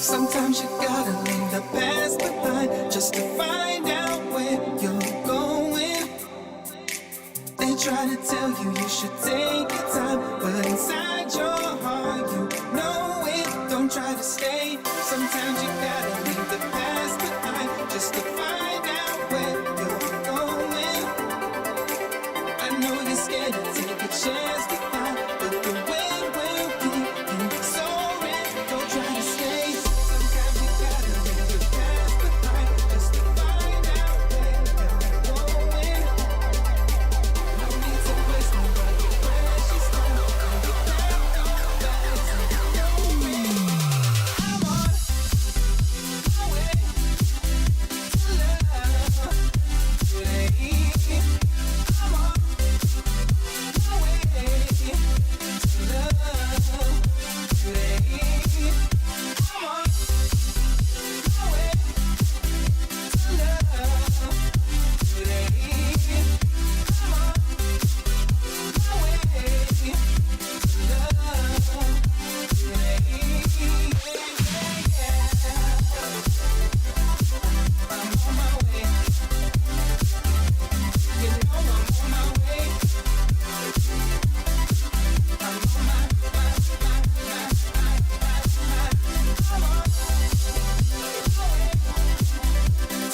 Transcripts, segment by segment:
Sometimes you gotta leave the past behind just to find out where you're going. They try to tell you you should take your time, but inside your heart you know it. Don't try to stay. Sometimes you gotta leave the past behind just to find out where you're going. I know you're scared to take a chance to find, but the wind will keep you soaring. Don't try to stay. Sometimes you gotta leave the past behind just to find out where you're going. No need to waste no other precious time. And you can't go back to knowing. I'm on my way to love today. I'm on my way to love today. I'm on my way to love today. I'm on my way to love today. I'm on my way. You know I'm on my way. I'm on my I'm on my way to love today. I'm on my way to love today.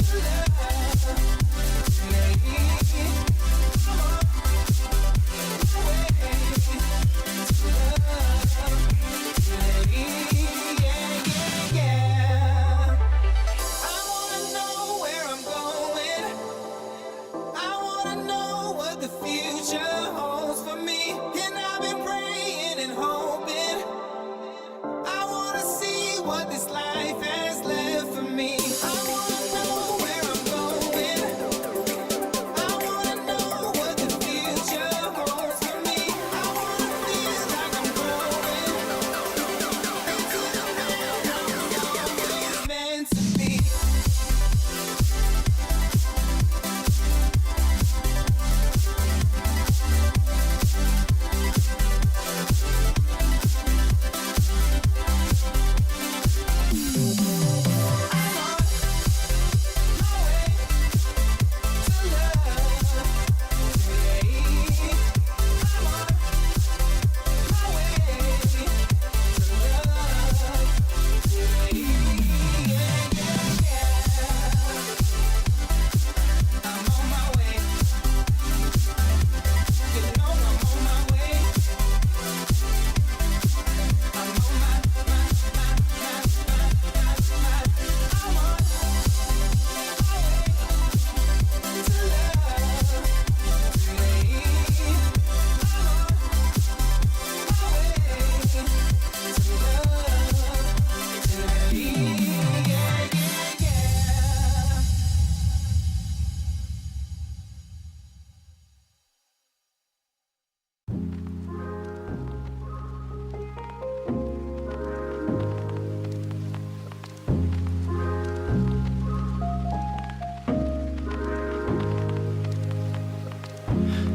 Yeah. I wanna know where I'm going. I wanna know what the future holds for me. And I've been praying and hoping. I wanna see what this life has left for me. I wanna know where I'm going. I wanna know what the future holds for me. I wanna feel like I'm growing into the man I'm always meant to be.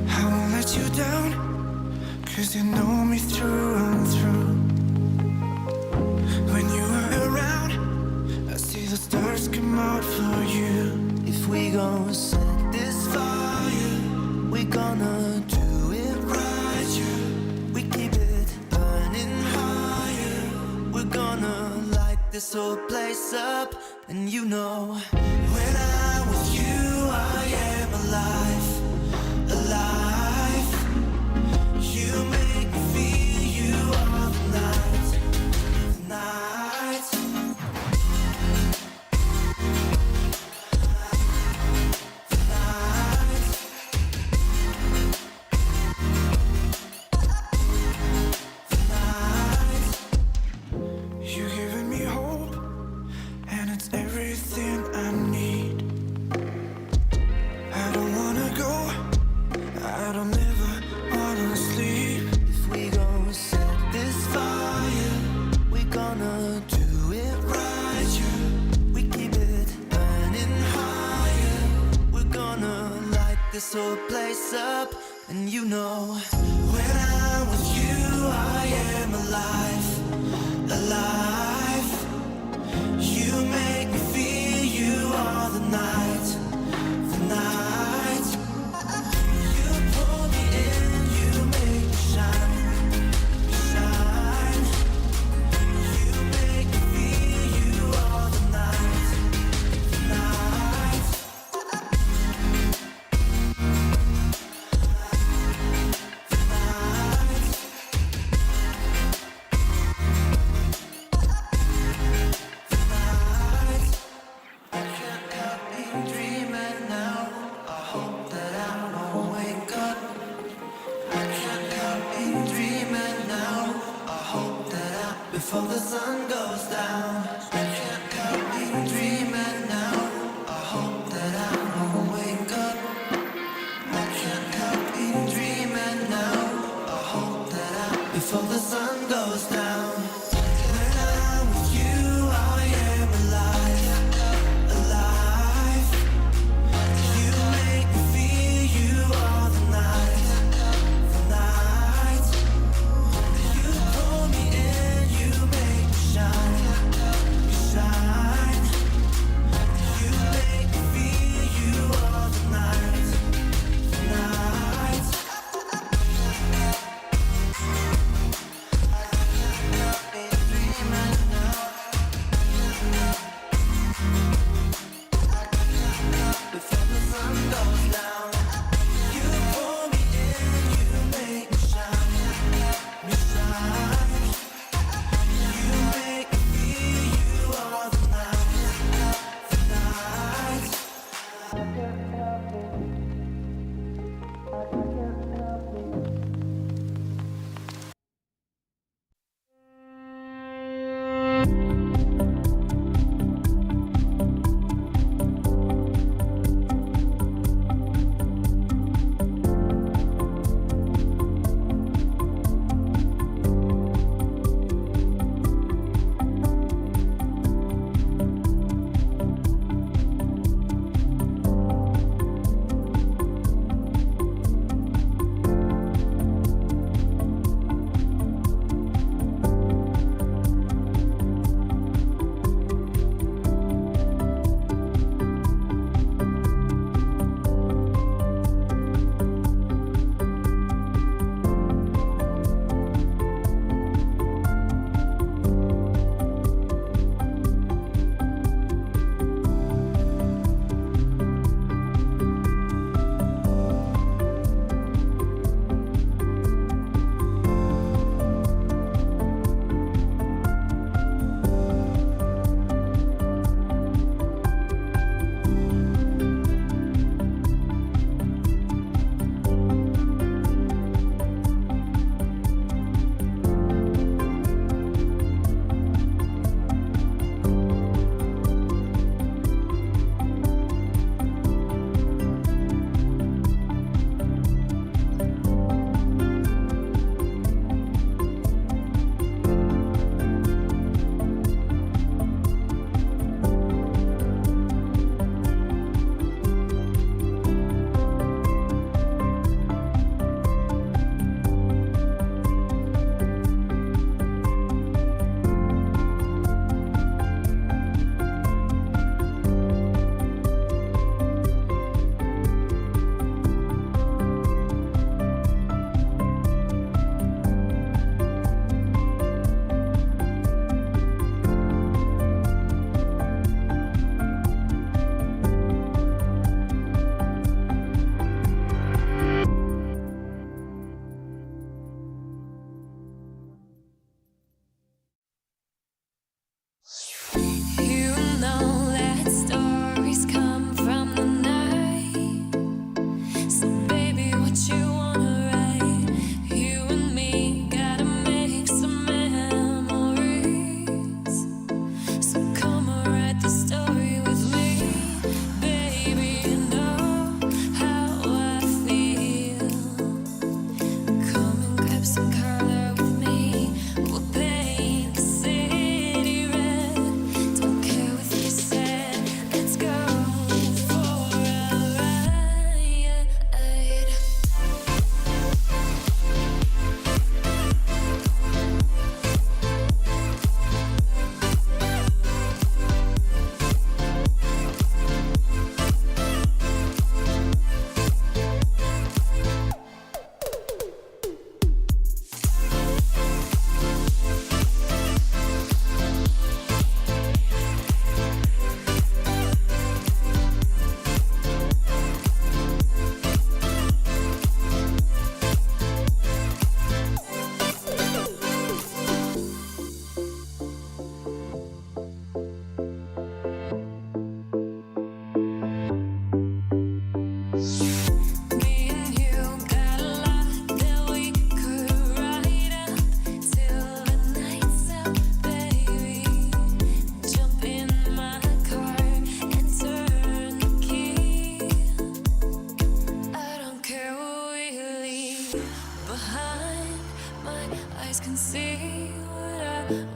I won't let you down, 'cause you know me through and through. When you are around, I see the stars come out for you. If we gon' set this fire, we gonna do it right, yeah. We keep it burning higher. We're gonna light this whole place up. And you know, when I'm with you, I am alive, alive. You make me feel you all the night, the night. You're giving me hope, and it's everything I need. I don't wanna go, I don't ever wanna sleep. If we gon' set this fire, we gonna do it right, yeah. We keep it burning higher. We're gonna light this whole place up. And you know, when I'm with you, I am alive, alive. before the sun goes down. I can't help me dreaming now. I hope that I won't wake up. I can't help me dreaming now. I hope that before the sun goes down. When I'm with you, I am alive, alive. You make me feel you all the night, the night. You pull me in, you make me shine, shine. You make me feel you all the night, the night. Before the sun goes down, you pull me in, you make me shine, shine. You make me feel you all the night, the night.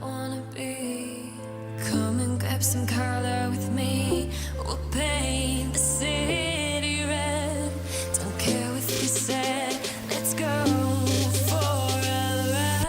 wanna be. Come and grab some color with me. We'll paint the city red. Don't care if you said, let's go for a ride.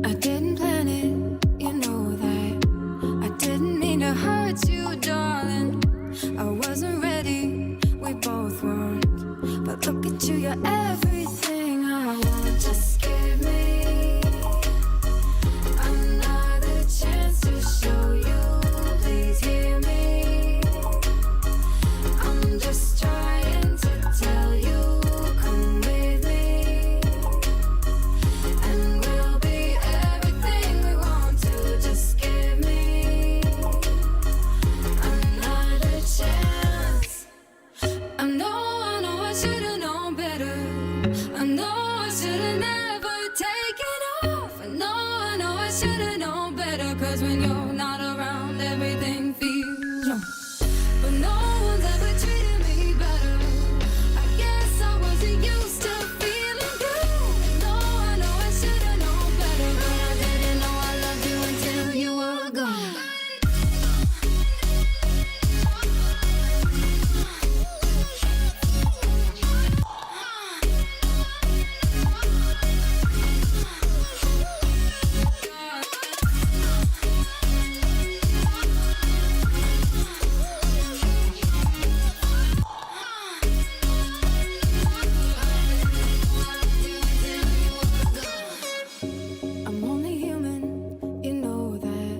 I didn't plan it, you know that. I didn't mean to hurt you, darling. I wasn't ready, we both weren't. But look at you, you're everything I want. Just give me another chance to show you. Please hear me. I'm just trying to tell you, come with me, and we'll be everything we want to. Just give me another chance. I know I should've known better. I know I should've never taken off. I know I should've known better. 'Cause when you're not around, everything feels wrong. But no one's ever treated me better. I guess I wasn't used to feeling good. I know I should've known better. But I didn't know I loved you until you were gone. I'm only human, you know that.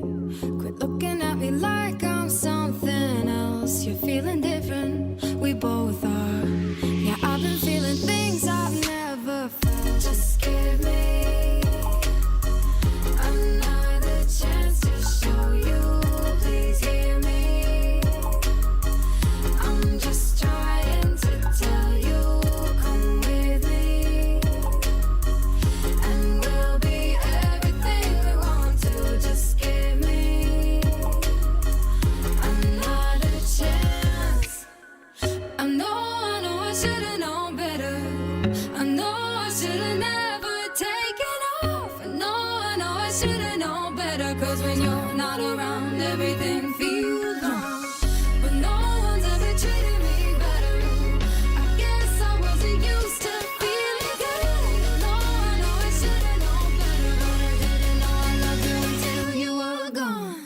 Quit looking at me like I'm something else. You're feeling different, we both are. Yeah, I've been feeling things I've never felt. Just give me another chance to show you. Please hear me. I'm just trying to tell you, come with me, and we'll be everything we want to. Just give me another chance. I know I should've known better. I know I should've never taken off. I know I should've known better. 'Cause when you're not around, everything feels wrong. But no one's ever treated me better. I guess I wasn't used to feeling good. I know I should've known better. But I didn't know I loved you until you were gone.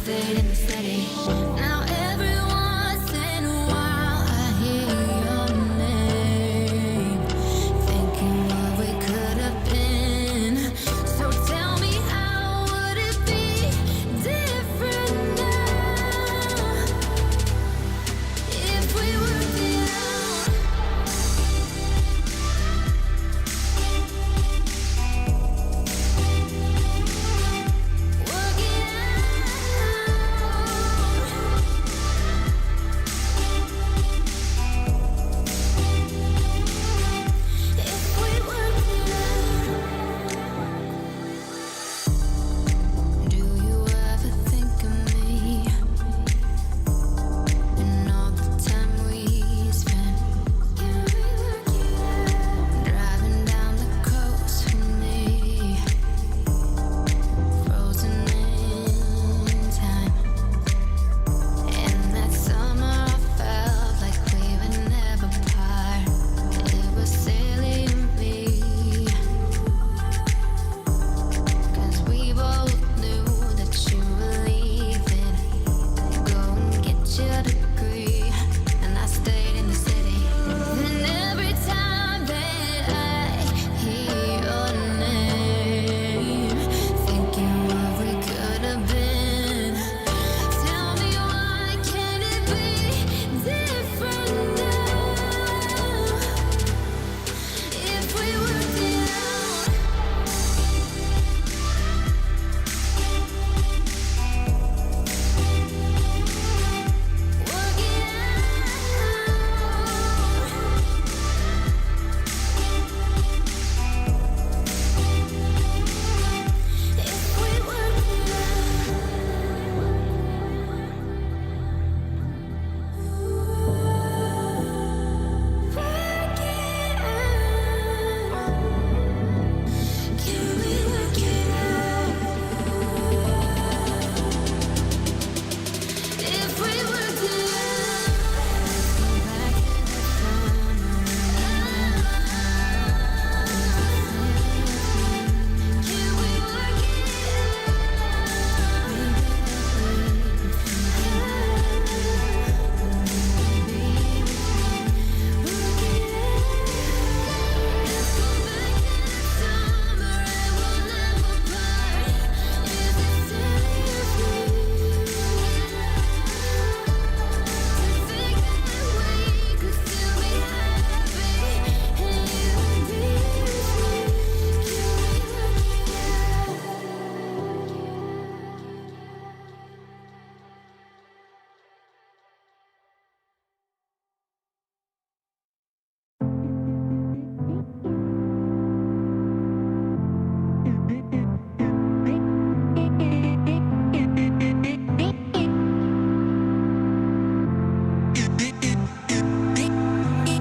stayed in the city. Now every once in a while I hear your name, thinking what we could have been. So tell me, how would it be different now if we worked it out? Work it out. If we worked it out. Do you ever think of me and all the time we spent? Driving down the coast with me, frozen in time. And that summer I felt like we were never part. It was silly to me, 'cause we both knew that you were leaving. Go and get your degree, and I stayed in the city. And every time that I hear your name, thinking what we could have been. Tell me, why can't it be different now if we worked it out? Work it out. If we worked it out. Work it out. Can we work it out? If we worked it out. Go back to the summer. Can we work it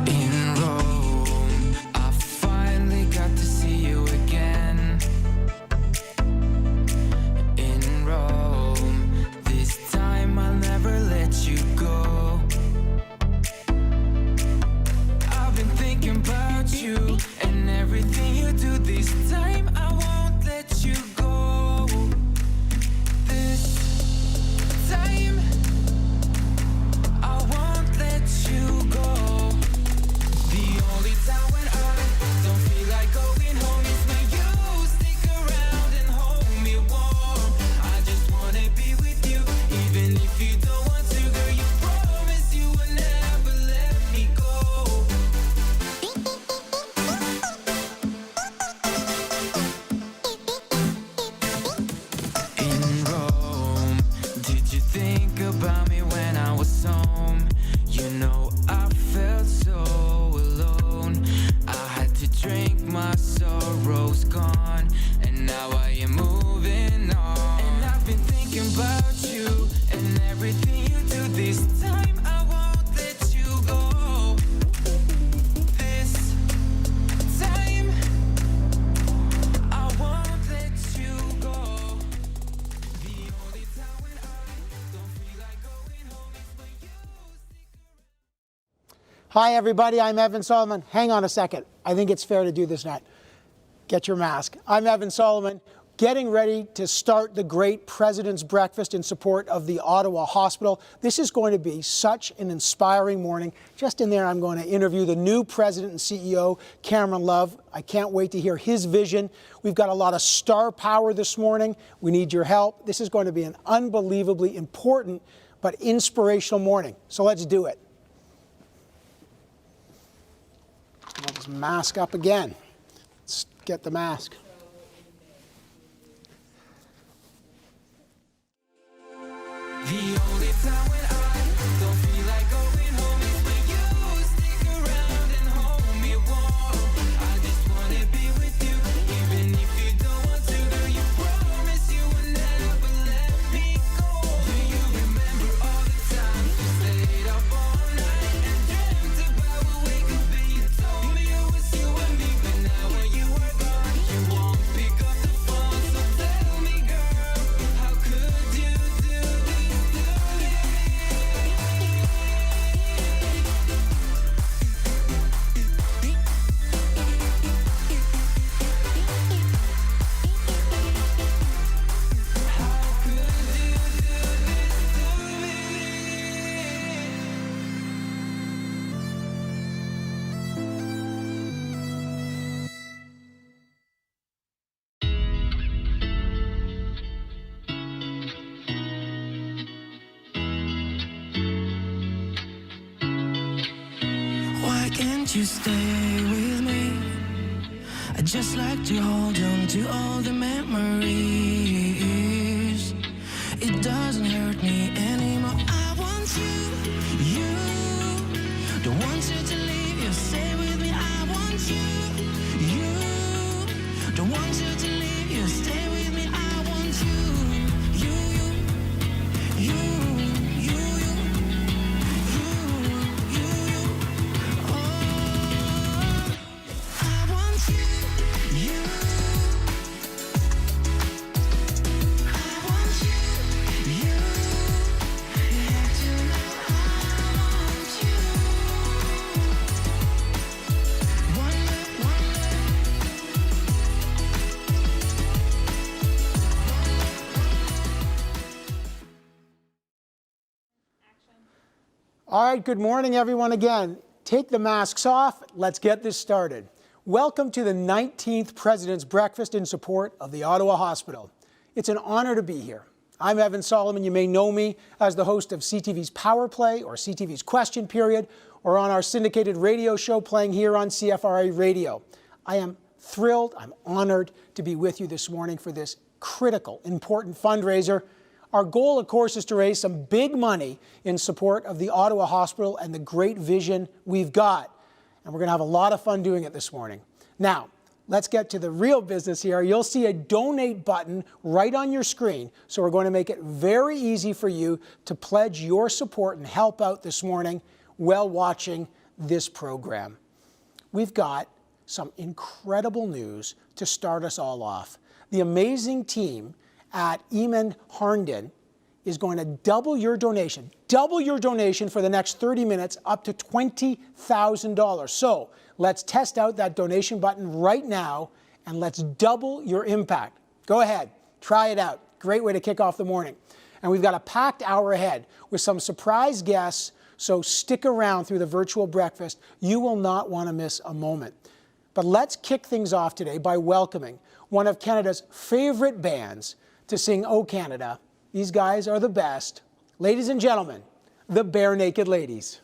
In Rome, I finally got to see you again. In Rome, this time I'll never let you go. I've been thinking about you and everything you do. This time I won't let you go. This time I won't let you go. The only time when I don't feel like going home is when you stick around and hold me warm. I just wanna be with you, even if you don't want to, girl. You promise you will never let me go. In Rome, did you think about me when I was home? You know I felt so alone. I had to drink my sorrows gone, and now I am moving on. And I've been thinking about you and everything you do. This time I won't let you go. This time I won't let you go. The only time when I don't feel like going home is when you stick around. Hi, everybody. I'm Evan Solomon. Hang on a second. I think it's fair to do this now. Get your mask. I'm Evan Solomon. getting ready to start the great President's Breakfast in support of the Ottawa Hospital. This is going to be such an inspiring morning. Just in there, I'm going to interview the new President and CEO, Cameron Love. I can't wait to hear his vision. We've got a lot of star power this morning. We need your help. This is going to be an unbelievably important but inspirational morning. So let's do it. I'll just mask up again. Let's get the mask. The only time when I don't feel like going home is when you stick around and hold me warm. I just wanna be with you, even if you don't want to. Girl, you promise you will never let me go. Do you remember all the times we stayed up all night and dreamt about we'll wake up and you told me it was you and me, but now when you are gone, you won't pick up the phone. So tell me, girl, how could you do this? Why can't you stay with me? I just like to hold on to all the memories. It doesn't hurt me anymore. I want you, you. Don't want you to leave, you stay with me. I want you, you. Don't want you to leave, you stay with me. I want you, you, you, you, you, you. I want you, you. I want you, you. You have to know I want you. One love, one love. All right, good morning, everyone. Again, take the masks off. Let's get this started. Welcome to the 19th President's Breakfast in support of the Ottawa Hospital. It's an honor to be here. I'm Evan Solomon. You may know me as the host of CTV's Power Play or CTV's Question Period, or on our syndicated radio show playing here on CFRA Radio. I am thrilled, I'm honored to be with you this morning for this critical, important fundraiser. Our goal, of course, is to raise some big money in support of the Ottawa Hospital and the great vision we've got. And we're going to have a lot of fun doing it this morning. Now, let's get to the real business here. You'll see a donate button right on your screen. So we're going to make it very easy for you to pledge your support and help out this morning while watching this program. We've got some incredible news to start us all off. The amazing team at Eamon Harnden is going to double your donation for the next 30 minutes up to $20,000. So let's test out that donation button right now and let's double your impact. Go ahead, try it out. Great way to kick off the morning. And we've got a packed hour ahead with some surprise guests, so stick around through the virtual breakfast. You will not want to miss a moment. But let's kick things off today by welcoming one of Canada's favorite bands to sing "O Canada." These guys are the best. Ladies and gentlemen, the Bare Naked Ladies.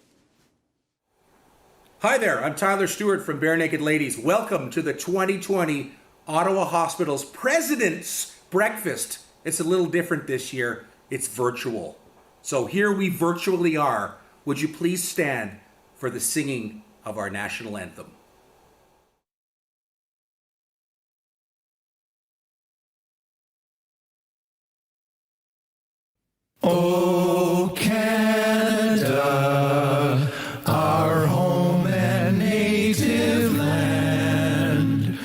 Hi there, I'm Tyler Stewart from Bare Naked Ladies. Welcome to the 2020 Ottawa Hospital's President's Breakfast. It's a little different this year. It's virtual. So here we virtually are. Would you please stand for the singing of our national anthem? Oh, Canada, our home and native land,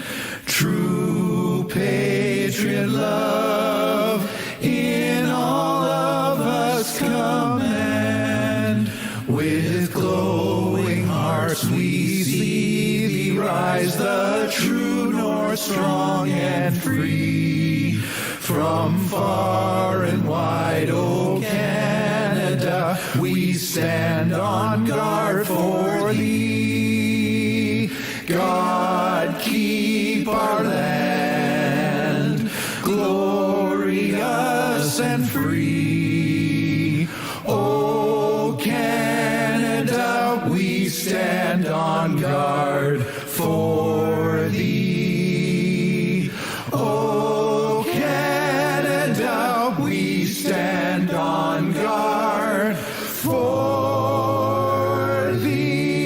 true patriot love in all of us command. With glowing hearts we see thee rise, the true north, strong and free. From far and wide, oh Canada, we stand on guard for thee. God keep our land glorious and free. Oh Canada, we stand on guard for thee. Oh Canada, we stand on guard for thee.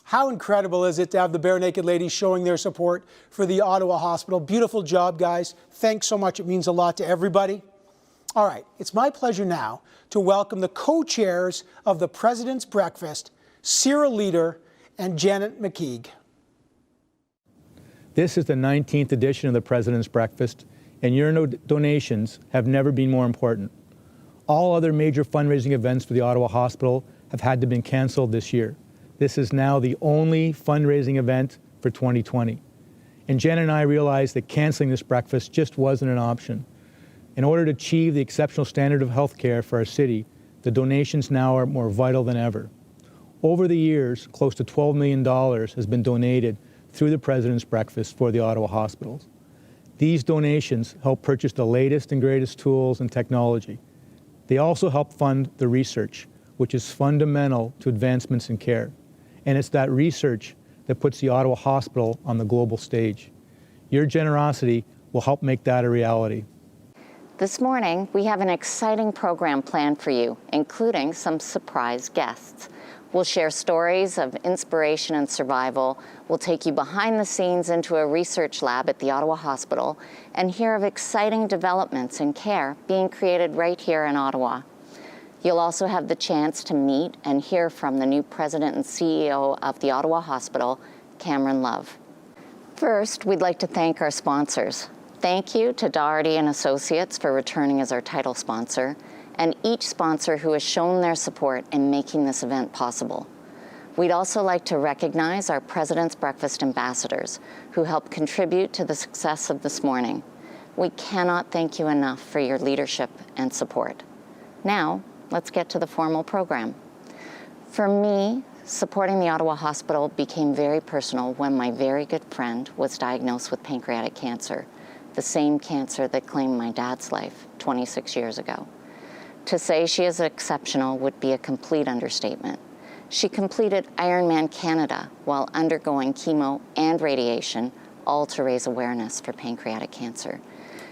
How incredible is it to have the Bare Naked Ladies showing their support for the Ottawa Hospital? Beautiful job, guys. Thanks so much. It means a lot to everybody. All right, it's my pleasure now to welcome the co-chairs of the President's Breakfast, Cyril Leader and Janet McKeague. This is the 19th edition of the President's Breakfast, and your donations have never been more important. All other major fundraising events for the Ottawa Hospital have had to be canceled this year. This is now the only fundraising event for 2020. And Jen and I realized that canceling this breakfast just wasn't an option. In order to achieve the exceptional standard of health care for our city, the donations now are more vital than ever. Over the years, close to $12 million has been donated through the President's Breakfast for the Ottawa hospitals. These donations help purchase the latest and greatest tools and technology. They also help fund the research, which is fundamental to advancements in care. And it's that research that puts the Ottawa Hospital on the global stage. Your generosity will help make that a reality. This morning, we have an exciting program planned for you, including some surprise guests. We'll share stories of inspiration and survival. We'll take you behind the scenes into a research lab at the Ottawa Hospital and hear of exciting developments in care being created right here in Ottawa. You'll also have the chance to meet and hear from the new president and CEO of the Ottawa Hospital, Cameron Love. First, we'd like to thank our sponsors. Thank you to Doherty and Associates for returning as our title sponsor, and each sponsor who has shown their support in making this event possible. We'd also like to recognize our President's Breakfast ambassadors who helped contribute to the success of this morning. We cannot thank you enough for your leadership and support. Now, let's get to the formal program. For me, supporting the Ottawa Hospital became very personal when my very good friend was diagnosed with pancreatic cancer, the same cancer that claimed my dad's life 26 years ago. To say she is exceptional would be a complete understatement. She completed Ironman Canada while undergoing chemo and radiation, all to raise awareness for pancreatic cancer.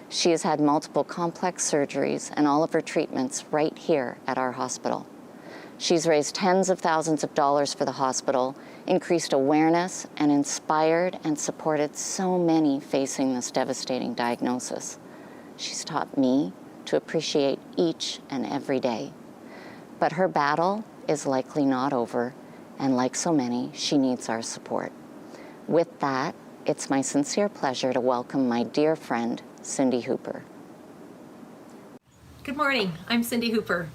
She has had multiple complex surgeries and all of her treatments right here at our hospital. She's raised tens of thousands of dollars for the hospital, increased awareness, and inspired and supported so many facing this devastating diagnosis. She's taught me to appreciate each and every day. But her battle is likely not over, and like so many, she needs our support. With that, it's my sincere pleasure to welcome my dear friend, Cindy Hooper. Good morning, I'm Cindy Hooper.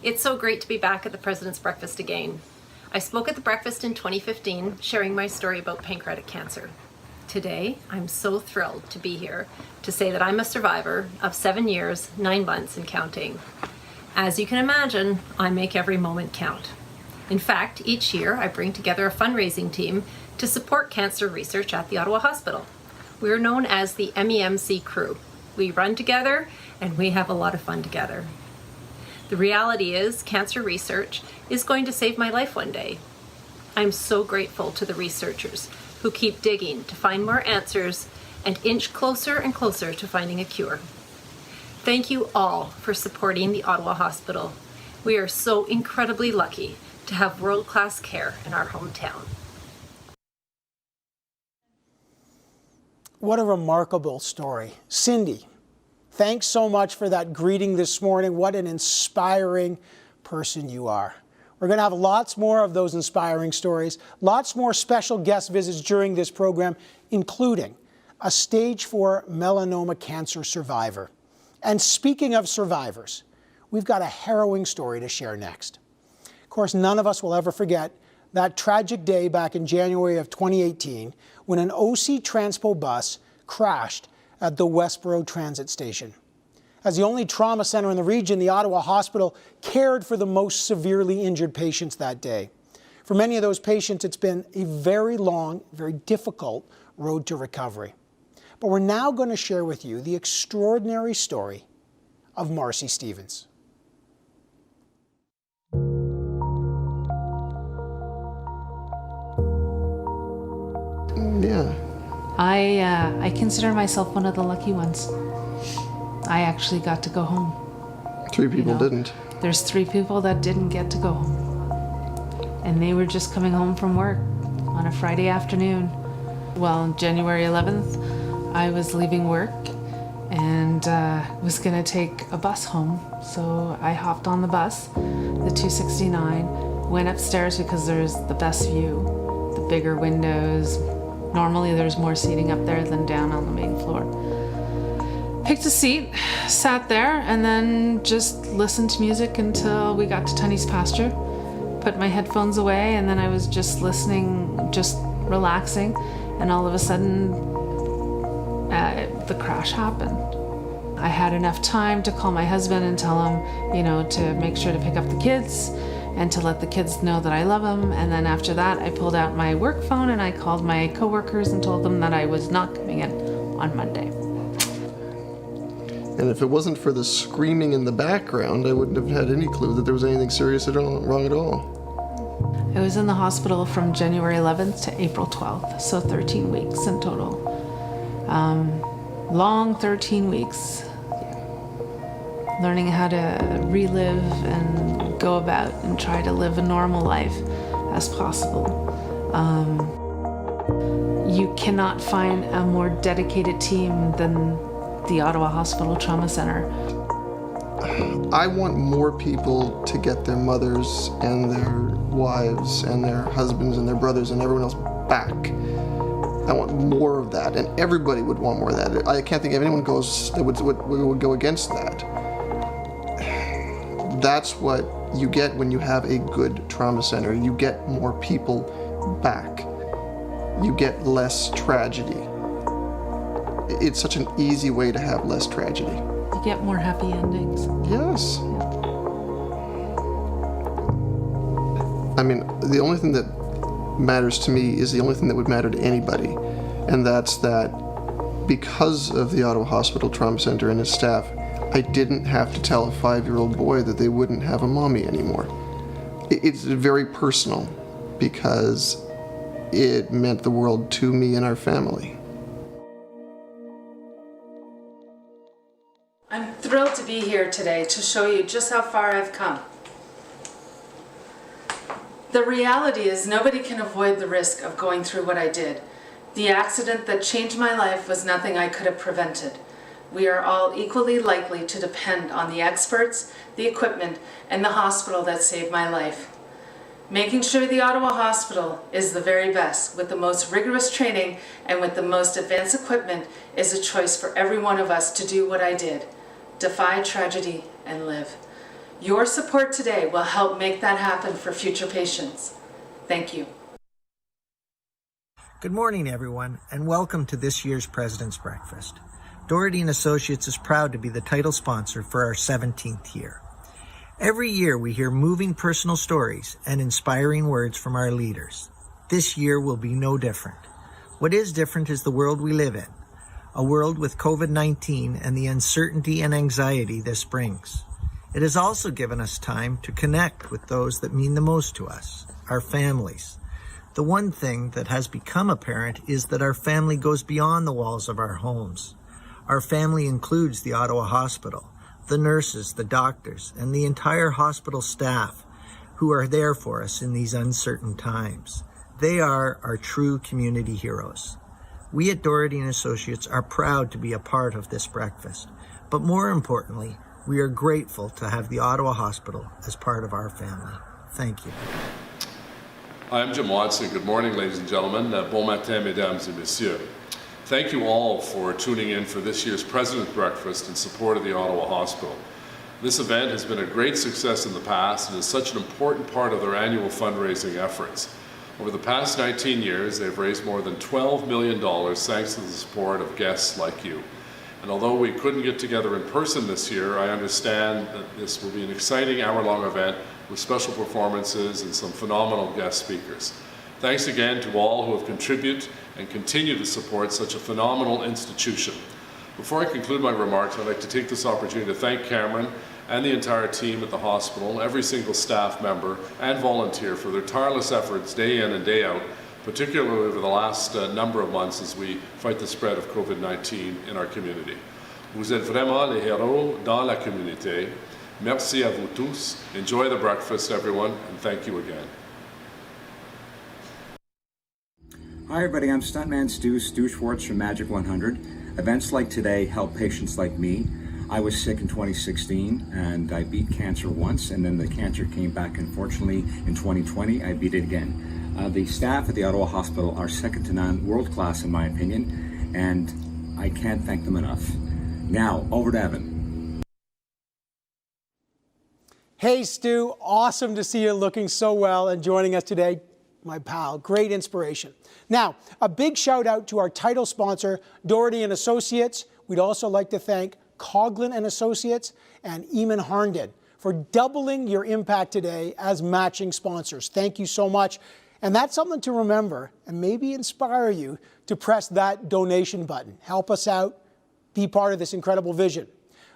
It's so great to be back at the President's Breakfast again. I spoke at the breakfast in 2015, sharing my story about pancreatic cancer. Today, I'm so thrilled to be here to say that I'm a survivor of 7 years, 9 months and counting. As you can imagine, I make every moment count. In fact, each year I bring together a fundraising team to support cancer research at the Ottawa Hospital. We are known as the MEMC crew. We run together and we have a lot of fun together. The reality is, cancer research is going to save my life one day. I'm so grateful to the researchers who keep digging to find more answers and inch closer and closer to finding a cure. Thank you all for supporting the Ottawa Hospital. We are so incredibly lucky to have world-class care in our hometown. What a remarkable story. Cindy, thanks so much for that greeting this morning. What an inspiring person you are. We're going to have lots more of those inspiring stories, lots more special guest visits during this program, including a stage 4 melanoma cancer survivor. And speaking of survivors, we've got a harrowing story to share next. Of course, none of us will ever forget that tragic day back in January of 2018 when an OC Transpo bus crashed at the Westboro Transit Station. As the only trauma center in the region, the Ottawa Hospital cared for the most severely injured patients that day. For many of those patients, it's been a very long, very difficult road to recovery. But we're now going to share with you the extraordinary story of Marcy Stevens. Yeah. I consider myself one of the lucky ones. I actually got to go home. 3 people didn't. There's 3 people that didn't get to go home. And they were just coming home from work on a Friday afternoon. Well, on January 11th, I was leaving work and was gonna take a bus home. So I hopped on the bus, the 269, went upstairs because there's the best view, the bigger windows. Normally there's more seating up there than down on the main floor. Picked a seat, sat there, and then just listened to music until we got to Tunney's pasture. Put my headphones away, and then I was just listening, just relaxing, and all of a sudden, the crash happened. I had enough time to call my husband and tell him, to make sure to pick up the kids and to let the kids know that I love them. And then after that, I pulled out my work phone and I called my coworkers and told them that I was not coming in on Monday. And if it wasn't for the screaming in the background, I wouldn't have had any clue that there was anything serious wrong at all. I was in the hospital from January 11th to April 12th, so 13 weeks in total. Long 13 weeks. Learning how to relive and go about and try to live a normal life as possible. You cannot find a more dedicated team than the Ottawa Hospital Trauma Center. I want more people to get their mothers and their wives and their husbands and their brothers and everyone else back. I want more of that, and everybody would want more of that. I can't think of anyone that would go against that. That's what you get when you have a good trauma center. You get more people back. You get less tragedy. It's such an easy way to have less tragedy. You get more happy endings. Yes. I mean, the only thing that matters to me is the only thing that would matter to anybody, and that's that because of the Ottawa Hospital Trauma Center and its staff, I didn't have to tell a 5-year-old boy that they wouldn't have a mommy anymore. It's very personal because it meant the world to me and our family. I'm thrilled to be here today to show you just how far I've come. The reality is nobody can avoid the risk of going through what I did. The accident that changed my life was nothing I could have prevented. We are all equally likely to depend on the experts, the equipment, and the hospital that saved my life. Making sure the Ottawa Hospital is the very best, with the most rigorous training and with the most advanced equipment, is a choice for every one of us to do what I did. Defy tragedy and live. Your support today will help make that happen for future patients. Thank you. Good morning, everyone, and welcome to this year's President's Breakfast. Doherty & Associates is proud to be the title sponsor for our 17th year. Every year we hear moving personal stories and inspiring words from our leaders. This year will be no different. What is different is the world we live in, a world with COVID-19 and the uncertainty and anxiety this brings. It has also given us time to connect with those that mean the most to us, our families. The one thing that has become apparent is that our family goes beyond the walls of our homes. Our family includes the Ottawa Hospital, the nurses, the doctors, and the entire hospital staff who are there for us in these uncertain times. They are our true community heroes. We at Doherty & Associates are proud to be a part of this breakfast, but more importantly, we are grateful to have the Ottawa Hospital as part of our family. Thank you. Hi, I'm Jim Watson. Good morning, ladies and gentlemen. Bon matin, mesdames et messieurs. Thank you all for tuning in for this year's President's Breakfast in support of the Ottawa Hospital. This event has been a great success in the past and is such an important part of their annual fundraising efforts. Over the past 19 years, they've raised more than $12 million thanks to the support of guests like you. And although we couldn't get together in person this year, I understand that this will be an exciting hour-long event with special performances and some phenomenal guest speakers. Thanks again to all who have contributed and continue to support such a phenomenal institution. Before I conclude my remarks, I'd like to take this opportunity to thank Cameron and the entire team at the hospital, every single staff member and volunteer for their tireless efforts day in and day out, particularly over the last number of months as we fight the spread of COVID-19 in our community. Vous êtes vraiment les héros dans la communauté. Merci à vous tous. Enjoy the breakfast, everyone, and thank you again. Hi everybody, I'm Stuntman Stu Schwartz from Magic 100. Events like today help patients like me. I was sick in 2016 and I beat cancer once, and then the cancer came back. Unfortunately, in 2020, I beat it again. The staff at the Ottawa Hospital are second to none, world class in my opinion, and I can't thank them enough. Now, over to Evan. Hey Stu, awesome to see you looking so well and joining us today. My pal, great inspiration. Now, a big shout out to our title sponsor, Doherty & Associates. We'd also like to thank Coughlin & Associates and Eamon Harndon for doubling your impact today as matching sponsors. Thank you so much. And that's something to remember and maybe inspire you to press that donation button. Help us out, be part of this incredible vision.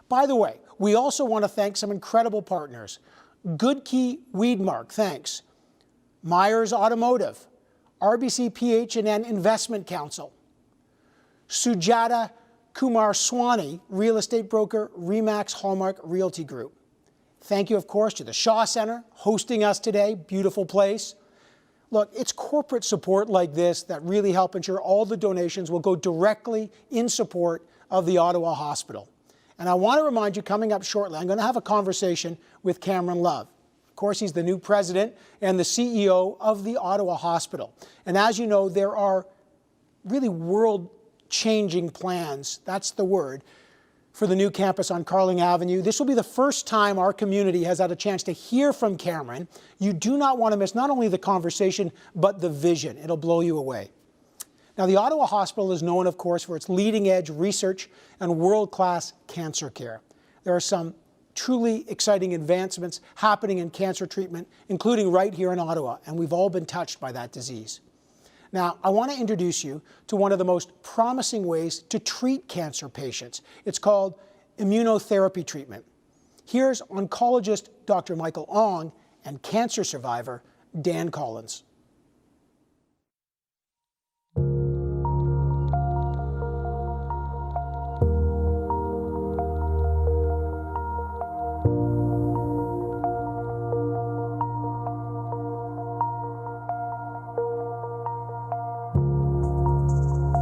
By the way, we also want to thank some incredible partners. Goodkey Weedmark, thanks. Myers Automotive, RBC PH&N Investment Council, Sujata Kumar Swani, real estate broker, Remax Hallmark Realty Group. Thank you, of course, to the Shaw Center hosting us today. Beautiful place. Look, it's corporate support like this that really help ensure all the donations will go directly in support of the Ottawa Hospital. And I want to remind you, coming up shortly, I'm going to have a conversation with Cameron Love. Of course, he's the new president and the CEO of the Ottawa Hospital. And as you know, there are really world-changing plans, that's the word, for the new campus on Carling Avenue. This will be the first time our community has had a chance to hear from Cameron. You do not want to miss not only the conversation, but the vision. It'll blow you away. Now, the Ottawa Hospital is known, of course, for its leading-edge research and world-class cancer care. There are some truly exciting advancements happening in cancer treatment, including right here in Ottawa, and we've all been touched by that disease. Now, I want to introduce you to one of the most promising ways to treat cancer patients. It's called immunotherapy treatment. Here's oncologist Dr. Michael Ong and cancer survivor Dan Collins.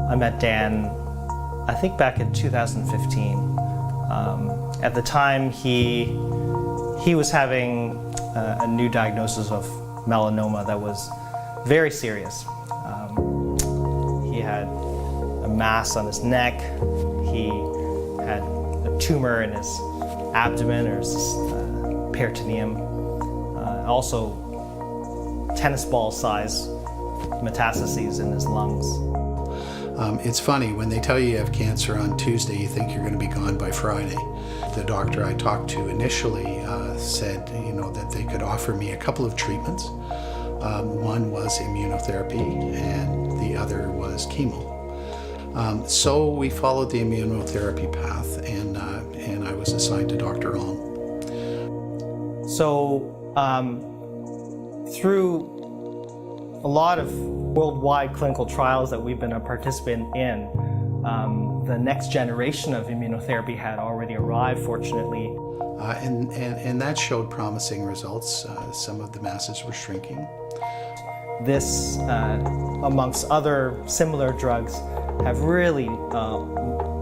I met Dan, I think back in 2015. At the time, he was having a new diagnosis of melanoma that was very serious. He had a mass on his neck. He had a tumor in his abdomen, or his peritoneum. Also, tennis ball size metastases in his lungs. It's funny, when they tell you have cancer on Tuesday, you think you're going to be gone by Friday. The doctor I talked to initially said, that they could offer me a couple of treatments. One was immunotherapy and the other was chemo. So we followed the immunotherapy path, and I was assigned to Dr. Ong. So through a lot of worldwide clinical trials that we've been a participant in, the next generation of immunotherapy had already arrived, fortunately. And that showed promising results. Some of the masses were shrinking. This, amongst other similar drugs, have really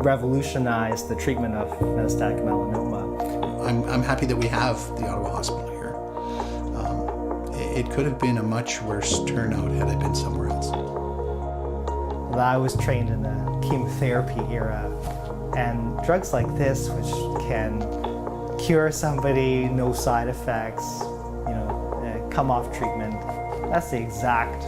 revolutionized the treatment of metastatic melanoma. I'm happy that we have the Ottawa Hospital here. It could have been a much worse turnout had I been somewhere else. I was trained in the chemotherapy era, and drugs like this, which can cure somebody, no side effects, come off treatment, that's the exact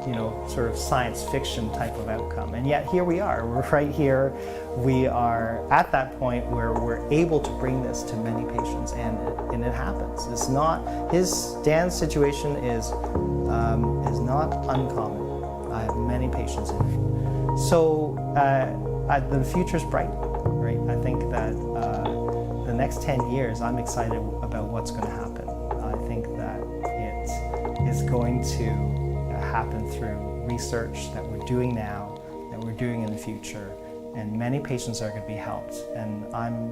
sort of science fiction type of outcome. And yet here we are. We're right here. We are at that point where we're able to bring this to many patients, and it happens. It's not Dan's situation is not uncommon. I have many patients in it. So the future's bright, right? I think that the next 10 years, I'm excited about what's going to happen. I think that it is going to happen through research that we're doing now, that we're doing in the future, and many patients are going to be helped. And I'm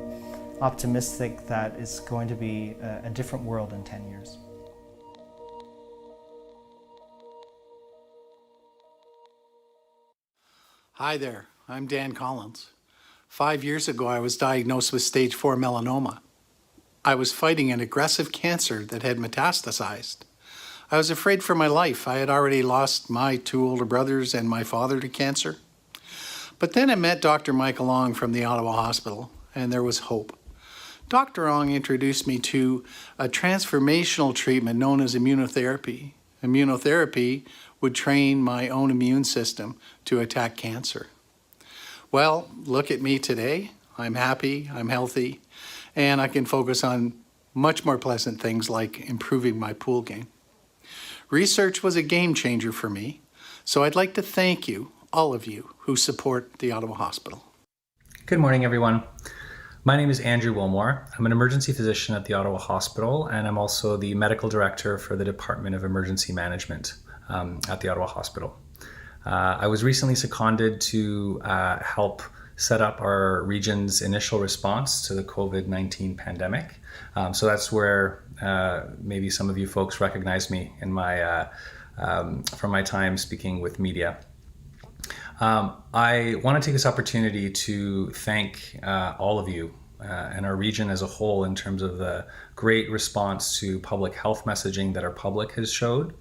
optimistic that it's going to be a different world in 10 years. Hi there, I'm Dan Collins. 5 years ago, I was diagnosed with stage 4 melanoma. I was fighting an aggressive cancer that had metastasized. I was afraid for my life. I had already lost my 2 older brothers and my father to cancer. But then I met Dr. Michael Ong from the Ottawa Hospital, and there was hope. Dr. Ong introduced me to a transformational treatment known as immunotherapy. Immunotherapy would train my own immune system to attack cancer. Well, look at me today. I'm happy, I'm healthy, and I can focus on much more pleasant things like improving my pool game. Research was a game changer for me, so I'd like to thank you, all of you, who support the Ottawa Hospital. Good morning, everyone. My name is Andrew Wilmore. I'm an emergency physician at the Ottawa Hospital, and I'm also the medical director for the Department of Emergency Management at the Ottawa Hospital. I was recently seconded to help set up our region's initial response to the COVID-19 pandemic. So that's where maybe some of you folks recognize me in my from my time speaking with media. I want to take this opportunity to thank all of you and our region as a whole in terms of the great response to public health messaging that our public has showed.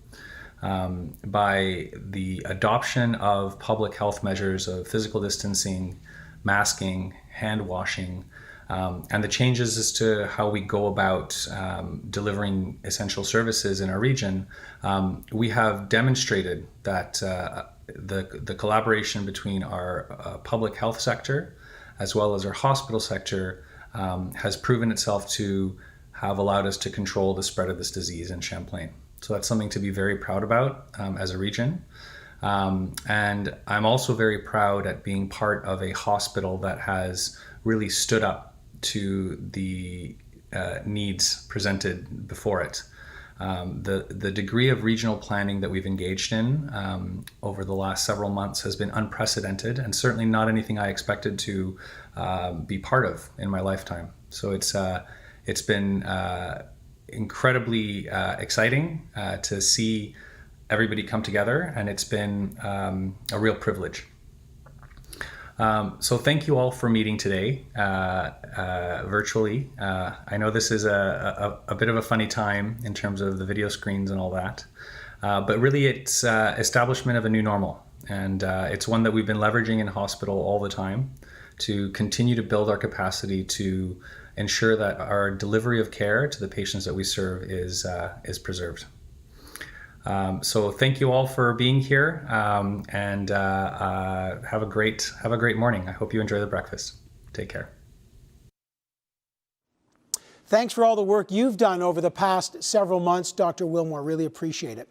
By the adoption of public health measures of physical distancing, masking, hand washing, and the changes as to how we go about delivering essential services in our region, we have demonstrated that the collaboration between our public health sector as well as our hospital sector has proven itself to have allowed us to control the spread of this disease in Champlain. So that's something to be very proud about as a region. And I'm also very proud at being part of a hospital that has really stood up to the needs presented before it. The degree of regional planning that we've engaged in over the last several months has been unprecedented, and certainly not anything I expected to be part of in my lifetime. So it's been incredibly exciting to see everybody come together, and it's been a real privilege. So thank you all for meeting today virtually. I know this is a bit of a funny time in terms of the video screens and all that, but really it's establishment of a new normal, and it's one that we've been leveraging in hospital all the time to continue to build our capacity to ensure that our delivery of care to the patients that we serve is preserved. So thank you all for being here, and have a great morning. I hope you enjoy the breakfast. Take care. Thanks for all the work you've done over the past several months, Dr. Wilmore. Really appreciate it.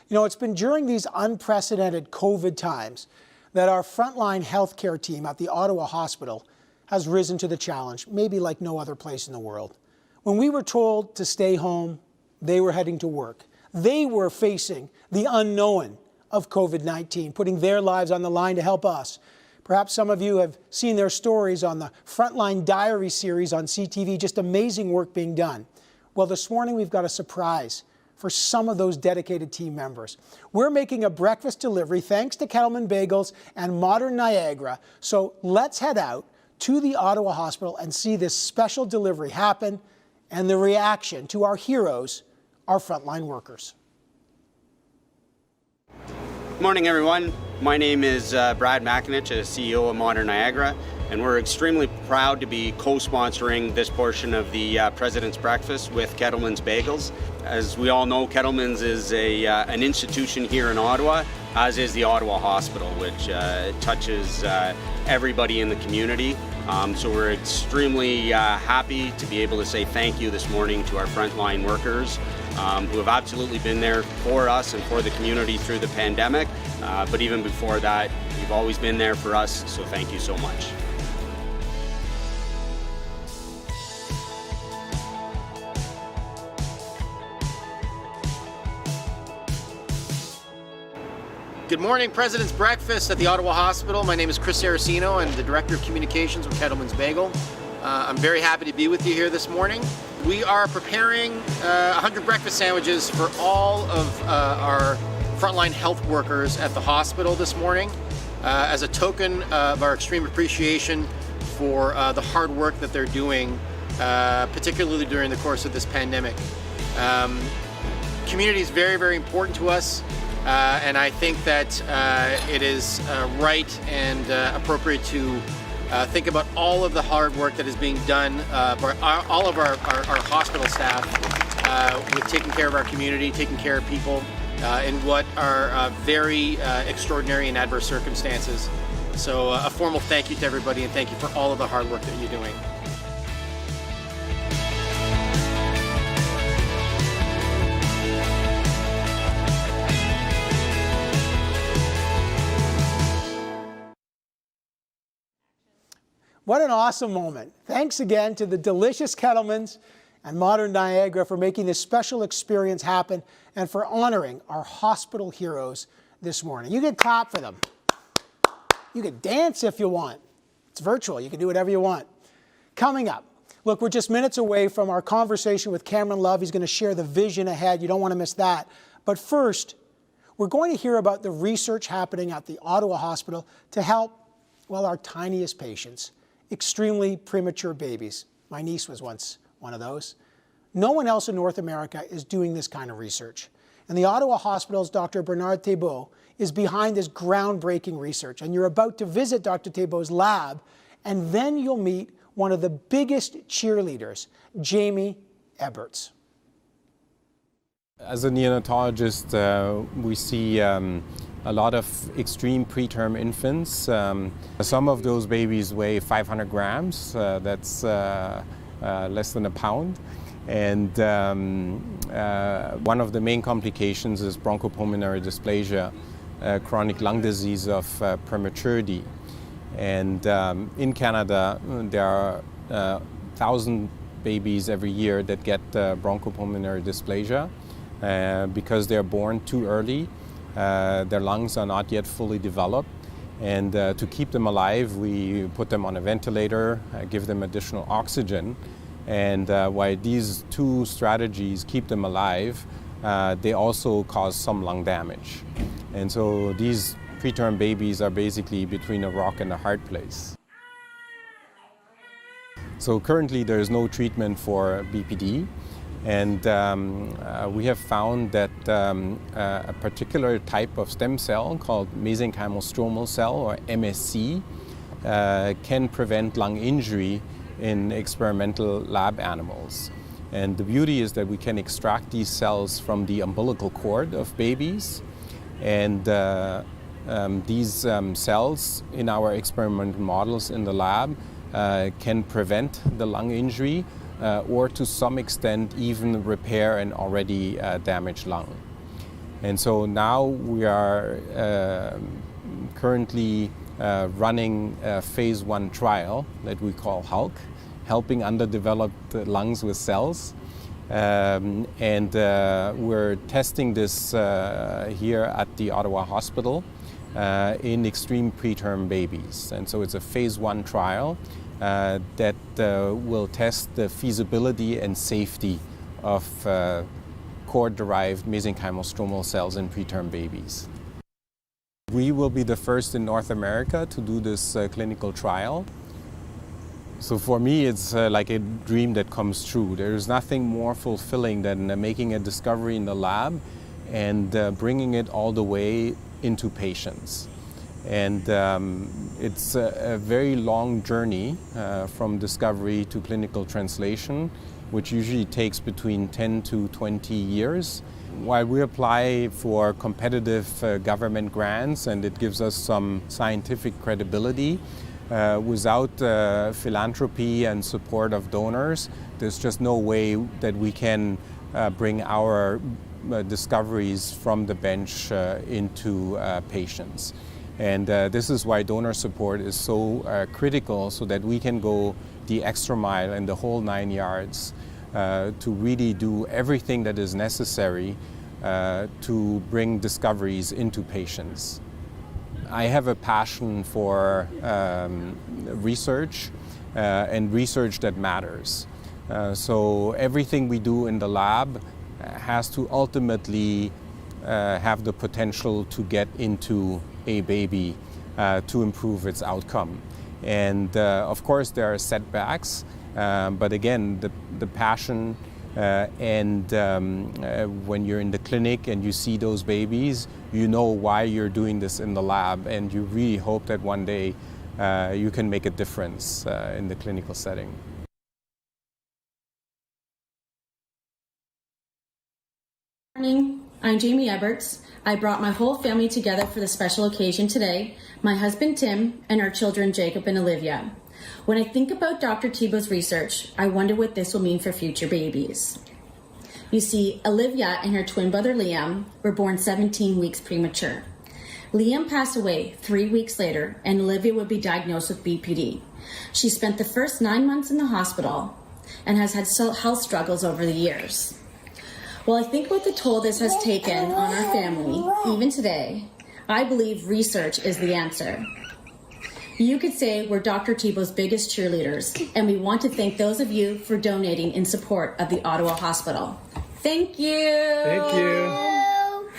You know, it's been during these unprecedented COVID times that our frontline healthcare team at the Ottawa Hospital has risen to the challenge, maybe like no other place in the world. When we were told to stay home, they were heading to work. They were facing the unknown of COVID-19, putting their lives on the line to help us. Perhaps some of you have seen their stories on the Frontline Diary series on CTV, just amazing work being done. Well, this morning we've got a surprise for some of those dedicated team members. We're making a breakfast delivery thanks to Kettleman Bagels and Modern Niagara. So let's head out to the Ottawa Hospital and see this special delivery happen and the reaction to our heroes, our frontline workers. Good morning, everyone. My name is Brad McInich, CEO of Modern Niagara, and we're extremely proud to be co-sponsoring this portion of the President's Breakfast with Kettleman's Bagels. As we all know, Kettleman's is an institution here in Ottawa, as is the Ottawa Hospital, which touches everybody in the community. So we're extremely happy to be able to say thank you this morning to our frontline workers who have absolutely been there for us and for the community through the pandemic. But even before that, you've always been there for us, so thank you so much. Good morning, President's Breakfast at the Ottawa Hospital. My name is Chris Saraceno. I'm the Director of Communications with Kettleman's Bagel. I'm very happy to be with you here this morning. We are preparing 100 breakfast sandwiches for all of our frontline health workers at the hospital this morning as a token of our extreme appreciation for the hard work that they're doing, particularly during the course of this pandemic. Community is very, very important to us. And I think that it is right and appropriate to think about all of the hard work that is being done by all of our hospital staff with taking care of our community, taking care of people in what are very extraordinary and adverse circumstances. So a formal thank you to everybody, and thank you for all of the hard work that you're doing. What an awesome moment. Thanks again to the delicious Kettlemans and Modern Niagara for making this special experience happen and for honoring our hospital heroes this morning. You can clap for them. You can dance if you want. It's virtual. You can do whatever you want. Coming up, look, we're just minutes away from our conversation with Cameron Love. He's going to share the vision ahead. You don't want to miss that. But first, we're going to hear about the research happening at the Ottawa Hospital to help, well, our tiniest patients. Extremely premature babies. My niece was once one of those. No one else in North America is doing this kind of research. And the Ottawa Hospital's Dr. Bernard Thébault is behind this groundbreaking research. And you're about to visit Dr. Thébault's lab, and then you'll meet one of the biggest cheerleaders, Jamie Eberts. As a neonatologist, we see a lot of extreme preterm infants. Some of those babies weigh 500 grams. That's less than a pound. And one of the main complications is bronchopulmonary dysplasia, chronic lung disease of prematurity. And in Canada, there are 1,000 babies every year that get bronchopulmonary dysplasia because they're born too early. Their lungs are not yet fully developed, and to keep them alive, we put them on a ventilator, give them additional oxygen, and while these two strategies keep them alive, they also cause some lung damage. And so these preterm babies are basically between a rock and a hard place. So currently there is no treatment for BPD. And we have found that a particular type of stem cell called mesenchymal stromal cell, or MSC, can prevent lung injury in experimental lab animals. And the beauty is that we can extract these cells from the umbilical cord of babies. And these cells in our experimental models in the lab can prevent the lung injury or to some extent even repair an already damaged lung. And so now we are currently running a phase 1 trial that we call HULK, helping underdeveloped lungs with cells. And we're testing this here at the Ottawa Hospital in extreme preterm babies. And so it's a phase 1 trial that will test the feasibility and safety of cord-derived mesenchymal stromal cells in preterm babies. We will be the first in North America to do this clinical trial. So for me, it's like a dream that comes true. There's nothing more fulfilling than making a discovery in the lab and bringing it all the way into patients. And it's a very long journey from discovery to clinical translation. which usually takes between 10 to 20 years. While we apply for competitive government grants, and it gives us some scientific credibility, without philanthropy and support of donors, there's just no way that we can bring our discoveries from the bench into patients. And this is why donor support is so critical, so that we can go the extra mile and the whole 9 yards to really do everything that is necessary to bring discoveries into patients. I have a passion for research and research that matters. So everything we do in the lab has to ultimately have the potential to get into a baby to improve its outcome. And of course there are setbacks, but again, the passion and when you're in the clinic and you see those babies, you know why you're doing this in the lab, and you really hope that one day you can make a difference in the clinical setting. Good morning, I'm Jamie Eberts. I brought my whole family together for the special occasion today, my husband Tim and our children Jacob and Olivia. When I think about Dr. Thibault's research, I wonder what this will mean for future babies. You see, Olivia and her twin brother Liam were born 17 weeks premature. Liam passed away 3 weeks later, and Olivia would be diagnosed with BPD. She spent the first 9 months in the hospital and has had health struggles over the years. Well, I think about the toll this has taken on our family, even today, I believe research is the answer. You could say we're Dr. Thibault's biggest cheerleaders, and we want to thank those of you for donating in support of the Ottawa Hospital. Thank you. Thank you.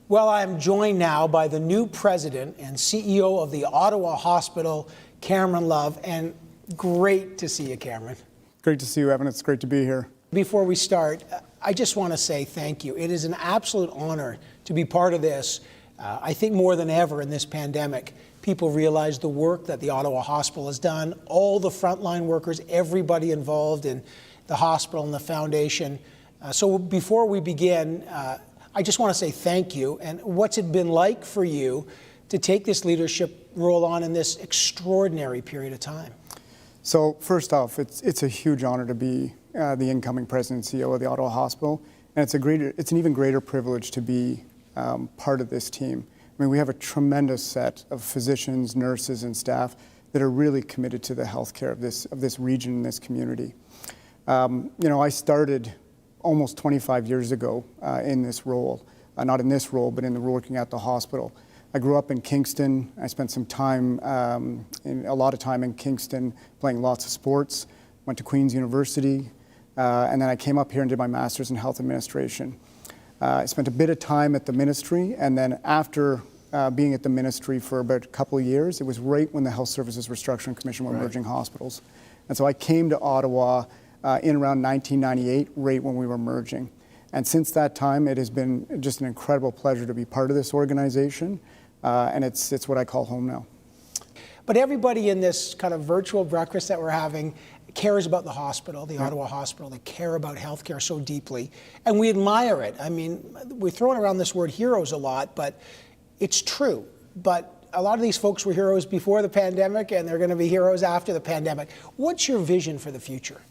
Well, I'm joined now by the new president and CEO of the Ottawa Hospital, Cameron Love, and great to see you, Cameron. Great to see you, Evan. It's great to be here. Before we start, I just want to say thank you. It is an absolute honor to be part of this. I think more than ever in this pandemic, people realize the work that the Ottawa Hospital has done, all the frontline workers, everybody involved in the hospital and the foundation. So before we begin, I just want to say thank you. And what's it been like for you to take this leadership role on in this extraordinary period of time? So first off, it's a huge honor to be the incoming president and CEO of the Ottawa Hospital, and it's an even greater privilege to be part of this team. I mean, we have a tremendous set of physicians, nurses, and staff that are really committed to the healthcare of this region and this community. You know, I started almost 25 years ago in this role, not in this role, but in the working at the hospital. I grew up in Kingston. I spent some time, a lot of time in Kingston, playing lots of sports. Went to Queen's University, and then I came up here and did my master's in health administration. I spent a bit of time at the ministry, and then after being at the ministry for about a couple of years, it was right when the Health Services Restructuring Commission were merging hospitals. And so I came to Ottawa in around 1998, right when we were merging. And since that time, it has been just an incredible pleasure to be part of this organization, and it's what I call home now. But everybody in this kind of virtual breakfast that we're having cares about the hospital, the Ottawa Hospital. They care about healthcare so deeply, and we admire it. I mean, we're throwing around this word heroes a lot, but it's true. But a lot of these folks were heroes before the pandemic, and they're going to be heroes after the pandemic. What's your vision for the future?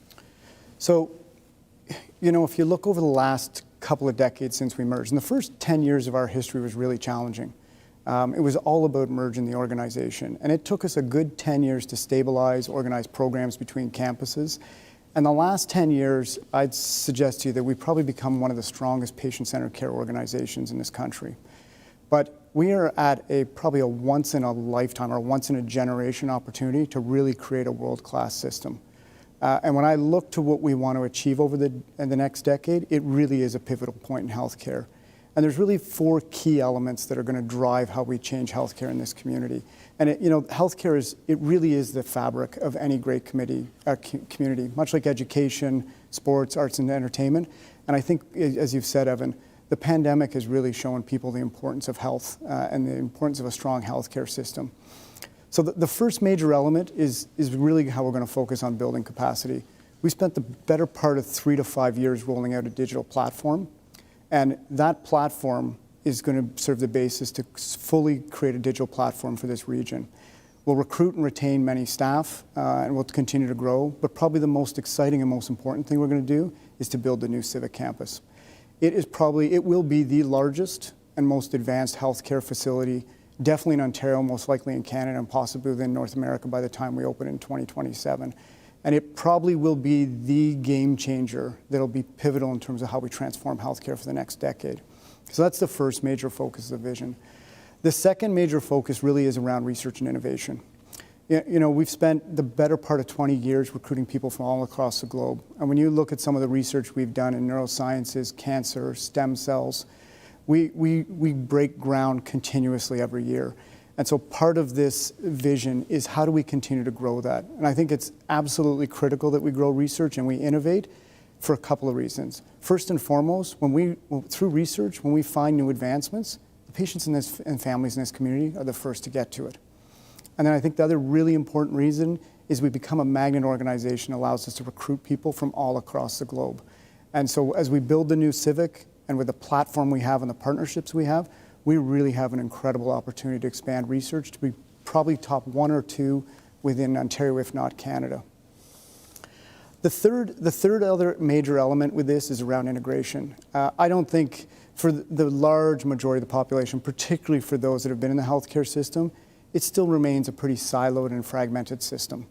So, you know, if you look over the last couple of decades since we merged, and the first 10 years of our history was really challenging. It was all about merging the organization. And it took us a good 10 years to stabilize, organize programs between campuses. And the last 10 years, I'd suggest to you that we've probably become one of the strongest patient-centered care organizations in this country. But we are at probably a once-in-a-lifetime or once-in-a-generation opportunity to really create a world-class system. And when I look to what we want to achieve over the next decade, it really is a pivotal point in healthcare. And there's really 4 key elements that are going to drive how we change healthcare in this community. And healthcare really is the fabric of any great community, much like education, sports, arts, and entertainment. And I think, as you've said, Evan, the pandemic has really shown people the importance of health and the importance of a strong healthcare system. So the first major element is really how we're going to focus on building capacity. We spent the better part of 3 to 5 years rolling out a digital platform, and that platform is going to serve the basis to fully create a digital platform for this region. We'll recruit and retain many staff, and we'll continue to grow, but probably the most exciting and most important thing we're going to do is to build the new civic campus. It will be the largest and most advanced healthcare facility, definitely in Ontario, most likely in Canada, and possibly within North America by the time we open in 2027. And it probably will be the game changer that'll be pivotal in terms of how we transform healthcare for the next decade. So that's the first major focus of the vision. The second major focus really is around research and innovation. You know, we've spent the better part of 20 years recruiting people from all across the globe. And when you look at some of the research we've done in neurosciences, cancer, stem cells, we break ground continuously every year. And so part of this vision is how do we continue to grow that? And I think it's absolutely critical that we grow research and we innovate for a couple of reasons. First and foremost, through research, when we find new advancements, the patients and families in this community are the first to get to it. And then I think the other really important reason is we become a magnet organization that allows us to recruit people from all across the globe. And so as we build the new civic and with the platform we have and the partnerships we have, we really have an incredible opportunity to expand research to be probably top 1 or 2 within Ontario, if not Canada. The third other major element with this is around integration. I don't think for the large majority of the population, particularly for those that have been in the healthcare system, it still remains a pretty siloed and fragmented system.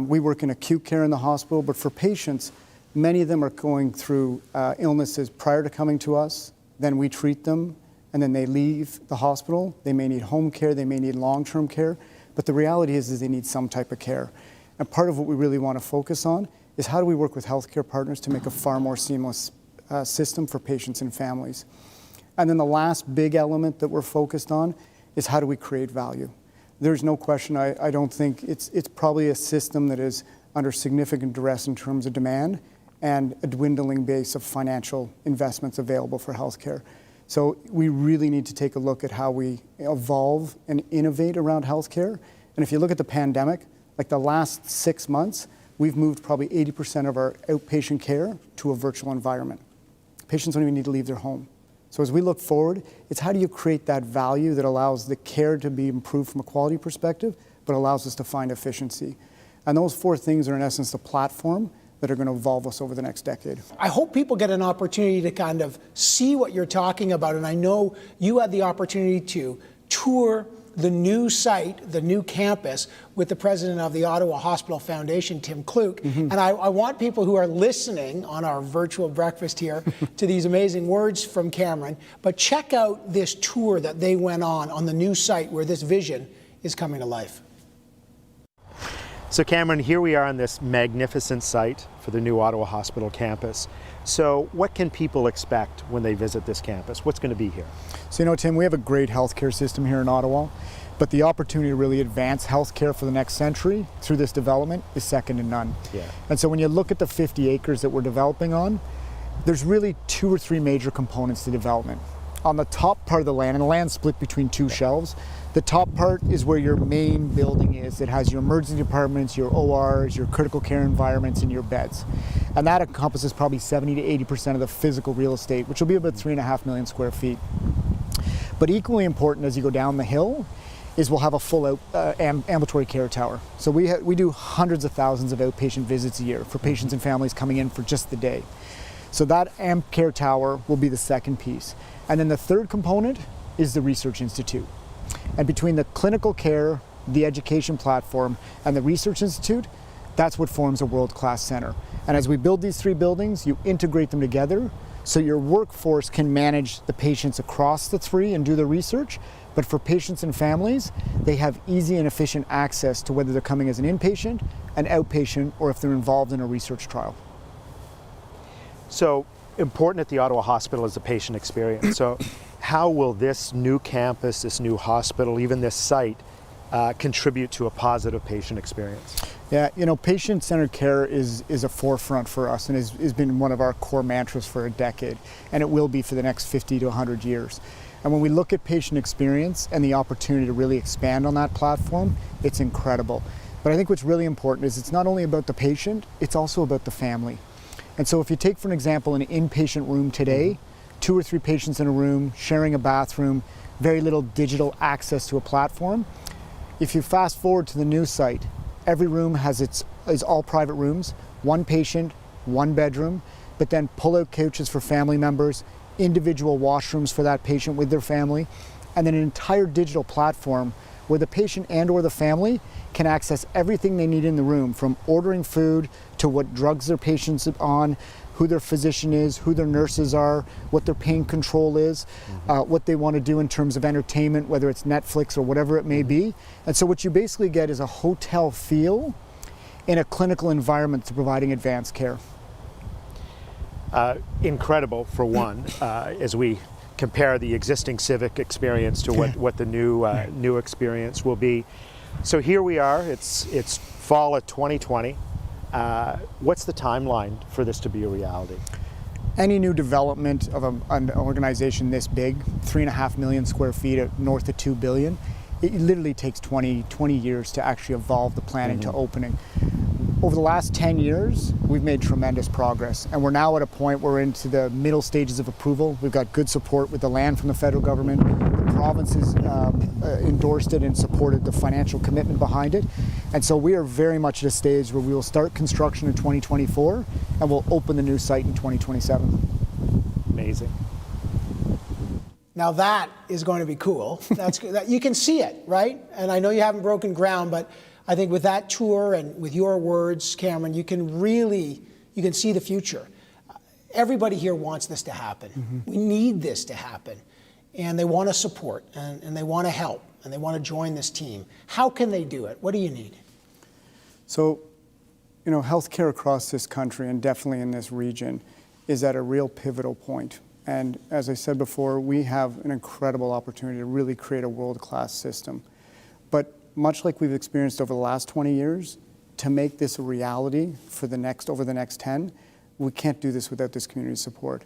We work in acute care in the hospital, but for patients, many of them are going through illnesses prior to coming to us, then we treat them, and then they leave the hospital. They may need home care, they may need long-term care, but the reality is they need some type of care. And part of what we really want to focus on is how do we work with healthcare partners to make a far more seamless system for patients and families. And then the last big element that we're focused on is how do we create value. There's no question, I don't think, it's probably a system that is under significant duress in terms of demand and a dwindling base of financial investments available for healthcare. So we really need to take a look at how we evolve and innovate around healthcare. And if you look at the pandemic, like the last 6 months, we've moved probably 80% of our outpatient care to a virtual environment. Patients don't even need to leave their home. So as we look forward, it's how do you create that value that allows the care to be improved from a quality perspective, but allows us to find efficiency. And those 4 things are in essence the platform that are going to evolve us over the next decade. I hope people get an opportunity to kind of see what you're talking about. And I know you had the opportunity to tour the new site, the new campus, with the president of the Ottawa Hospital Foundation, Tim Kluk. And I want people who are listening on our virtual breakfast here to these amazing words from Cameron, but check out this tour that they went on the new site where this vision is coming to life. So Cameron, here we are on this magnificent site for the new Ottawa Hospital campus. So what can people expect when they visit this campus? What's going to be here? So, you know, Tim, we have a great healthcare system here in Ottawa, but the opportunity to really advance healthcare for the next century through this development is second to none. Yeah. And so when you look at the 50 acres that we're developing on, there's really 2 or 3 major components to development. On the top part of the land, and the land's split between 2 shelves, the top part is where your main building is. It has your emergency departments, your ORs, your critical care environments, and your beds. And that encompasses probably 70 to 80% of the physical real estate, which will be about 3.5 million square feet. But equally important as you go down the hill is we'll have a full ambulatory care tower. So we do hundreds of thousands of outpatient visits a year for patients and families coming in for just the day. So that amp care tower will be the second piece. And then the third component is the Research Institute. And between the clinical care, the education platform, and the Research Institute, that's what forms a world-class center. And as we build these 3 buildings, you integrate them together so your workforce can manage the patients across the 3 and do the research. But for patients and families, they have easy and efficient access to whether they're coming as an inpatient, an outpatient, or if they're involved in a research trial. So important at the Ottawa Hospital is the patient experience. So how will this new campus, this new hospital, even this site, contribute to a positive patient experience? Yeah, you know, patient-centered care is a forefront for us and has been one of our core mantras for a decade, and it will be for the next 50 to 100 years. And when we look at patient experience and the opportunity to really expand on that platform, it's incredible. But I think what's really important is it's not only about the patient, it's also about the family. And so if you take, for an example, an inpatient room today, 2 or 3 patients in a room, sharing a bathroom, very little digital access to a platform. If you fast forward to the new site, every room is all private rooms, 1 patient, 1 bedroom, but then pull-out couches for family members, individual washrooms for that patient with their family, and then an entire digital platform where the patient and or the family can access everything they need in the room, from ordering food to what drugs their patient's on, who their physician is, who their nurses are, what their pain control is, what they want to do in terms of entertainment, whether it's Netflix or whatever it may be. And so what you basically get is a hotel feel in a clinical environment to providing advanced care. Incredible, for one, as we compare the existing Civic experience to what the new experience will be. So here we are, it's fall of 2020. What's the timeline for this to be a reality? Any new development of an organization this big, 3.5 million square feet at north of $2 billion, it literally takes 20 years to actually evolve the planning to opening. Over the last 10 years, we've made tremendous progress, and we're now at a point where we're into the middle stages of approval. We've got good support with the land from the federal government. The province has endorsed it and supported the financial commitment behind it. And so we are very much at a stage where we will start construction in 2024 and we'll open the new site in 2027. Amazing. Now that is going to be cool. That's you can see it, right? And I know you haven't broken ground, but I think with that tour and with your words, Cameron, you can see the future. Everybody here wants this to happen. We need this to happen. And they want to support, and they want to help, and they want to join this team. How can they do it? What do you need? So, healthcare across this country, and definitely in this region, is at a real pivotal point. And as I said before, we have an incredible opportunity to really create a world-class system. But much like we've experienced over the last 20 years, to make this a reality for over the next 10, we can't do this without this community support.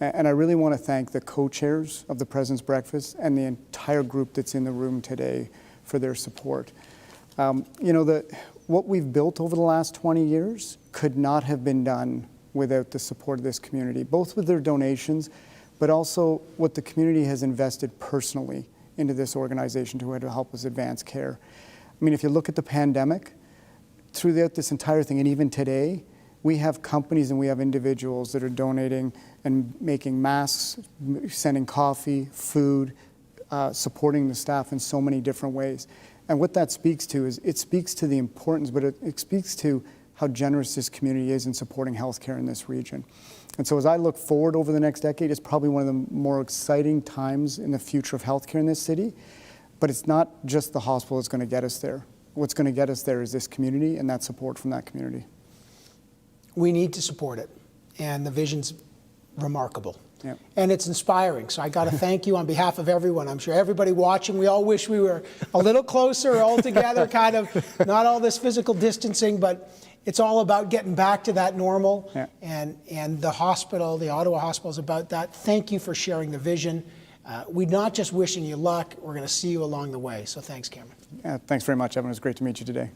And I really want to thank the co-chairs of the President's Breakfast and the entire group that's in the room today for their support. What we've built over the last 20 years could not have been done without the support of this community, both with their donations, but also what the community has invested personally into this organization to help us advance care. I mean, if you look at the pandemic, throughout this entire thing, and even today, we have companies and we have individuals that are donating and making masks, sending coffee, food, supporting the staff in so many different ways. And what that speaks to is, it speaks to the importance, but it speaks to how generous this community is in supporting healthcare in this region. And so as I look forward over the next decade, it's probably one of the more exciting times in the future of healthcare in this city. But it's not just the hospital that's going to get us there. What's going to get us there is this community and that support from that community. We need to support it, and the vision's remarkable. Yep. And it's inspiring, so I got to thank you on behalf of everyone. I'm sure everybody watching, we all wish we were a little closer, all together, kind of, not all this physical distancing, but it's all about getting back to that normal. Yeah. And the hospital, the Ottawa Hospital, is about that. Thank you for sharing the vision. We're not just wishing you luck, we're going to see you along the way. So thanks, Cameron. Yeah, thanks very much, Evan. It was great to meet you today.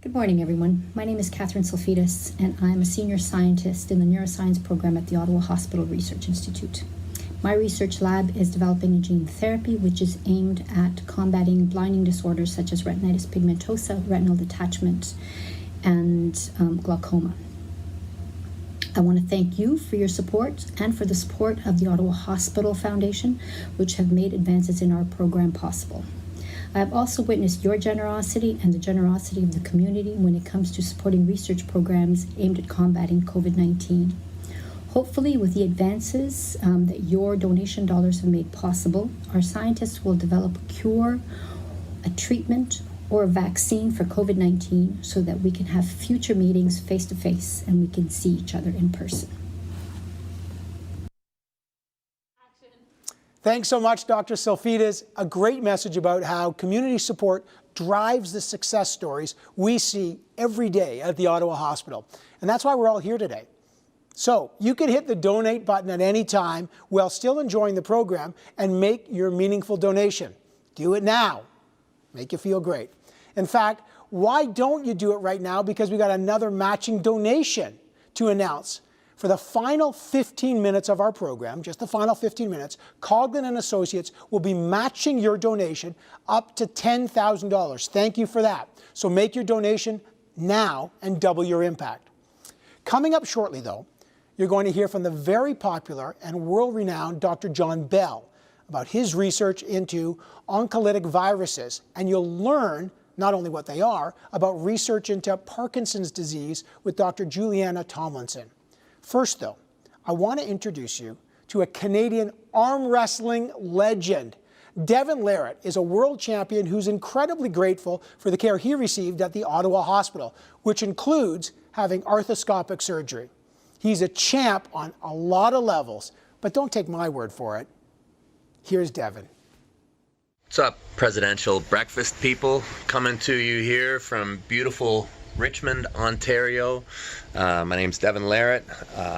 Good morning, everyone. My name is Catherine Sulfidis, and I'm a senior scientist in the neuroscience program at the Ottawa Hospital Research Institute. My research lab is developing a gene therapy which is aimed at combating blinding disorders such as retinitis pigmentosa, retinal detachment, and glaucoma. I want to thank you for your support and for the support of the Ottawa Hospital Foundation, which have made advances in our program possible. I have also witnessed your generosity and the generosity of the community when it comes to supporting research programs aimed at combating COVID-19. Hopefully, with the advances that your donation dollars have made possible, our scientists will develop a cure, a treatment, or a vaccine for COVID-19 so that we can have future meetings face-to-face and we can see each other in person. Thanks so much, Dr. Sulfidis. A great message about how community support drives the success stories we see every day at the Ottawa Hospital. And that's why we're all here today. So you can hit the donate button at any time while still enjoying the program and make your meaningful donation. Do it now. Make you feel great. In fact, why don't you do it right now? Because we got another matching donation to announce. For the final 15 minutes of our program, just the final 15 minutes, Coughlin and Associates will be matching your donation up to $10,000. Thank you for that. So make your donation now and double your impact. Coming up shortly, though, you're going to hear from the very popular and world-renowned Dr. John Bell about his research into oncolytic viruses, and you'll learn not only what they are, about research into Parkinson's disease with Dr. Juliana Tomlinson. First, though, I want to introduce you to a Canadian arm wrestling legend. Devin Larratt is a world champion who's incredibly grateful for the care he received at the Ottawa Hospital, which includes having arthroscopic surgery. He's a champ on a lot of levels, but don't take my word for it. Here's Devin. What's up, presidential breakfast people? Coming to you here from beautiful Richmond, Ontario. My name's Devin Larratt.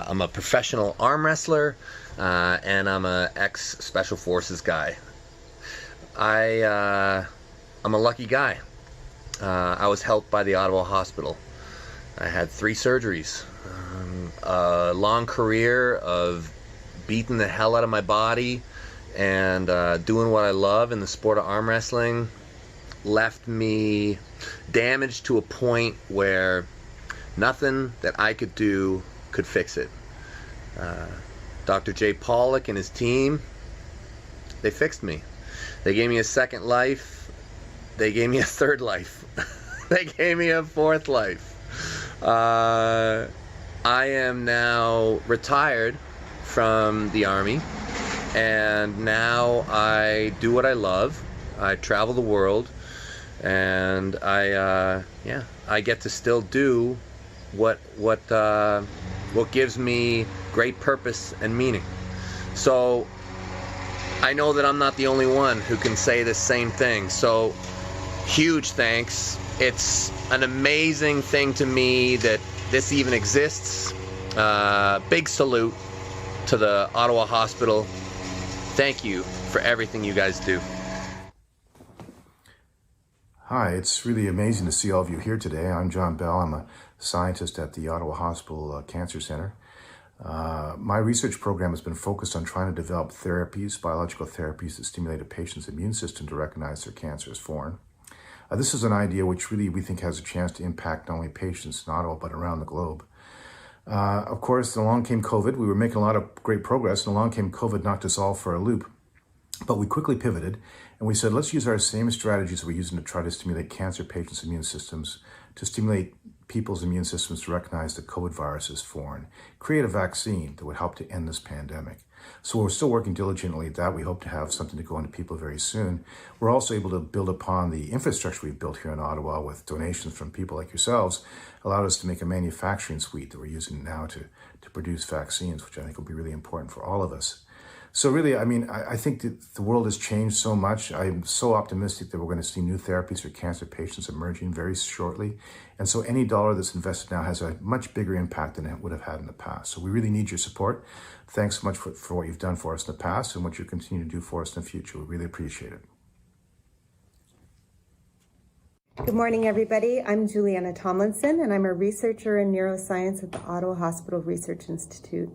I'm a professional arm wrestler, and I'm an ex-Special Forces guy. I'm a lucky guy. I was helped by the Ottawa Hospital. I had 3 surgeries, a long career of beating the hell out of my body and doing what I love in the sport of arm wrestling left me damaged to a point where nothing that I could do could fix it. Dr. Jay Pollock and his team, they fixed me. They gave me a second life. They gave me a third life. They gave me a fourth life. I am now retired from the Army, and now I do what I love. I travel the world, and I get to still do what gives me great purpose and meaning. So I know that I'm not the only one who can say the same thing. So huge thanks. It's an amazing thing to me that this even exists. Big salute to the Ottawa Hospital. Thank you for everything you guys do. Hi, it's really amazing to see all of you here today. I'm John Bell. I'm a scientist at the Ottawa Hospital Cancer Center. My research program has been focused on trying to develop therapies, biological therapies that stimulate a patient's immune system to recognize their cancer as foreign. This is an idea which really we think has a chance to impact not only patients in Ottawa, but around the globe. Of course, along came COVID. We were making a lot of great progress, and along came COVID, knocked us all for a loop. But we quickly pivoted, and we said, let's use our same strategies we're using to try to stimulate cancer patients' immune systems, to stimulate people's immune systems to recognize the COVID virus as foreign, create a vaccine that would help to end this pandemic. So we're still working diligently at that. We hope to have something to go into people very soon. We're also able to build upon the infrastructure we've built here in Ottawa with donations from people like yourselves, allowed us to make a manufacturing suite that we're using now to produce vaccines, which I think will be really important for all of us. So really, I mean, I think that the world has changed so much. I'm so optimistic that we're going to see new therapies for cancer patients emerging very shortly. And so any dollar that's invested now has a much bigger impact than it would have had in the past. So we really need your support. Thanks so much for what you've done for us in the past and what you continue to do for us in the future. We really appreciate it. Good morning, everybody. I'm Juliana Tomlinson, and I'm a researcher in neuroscience at the Ottawa Hospital Research Institute.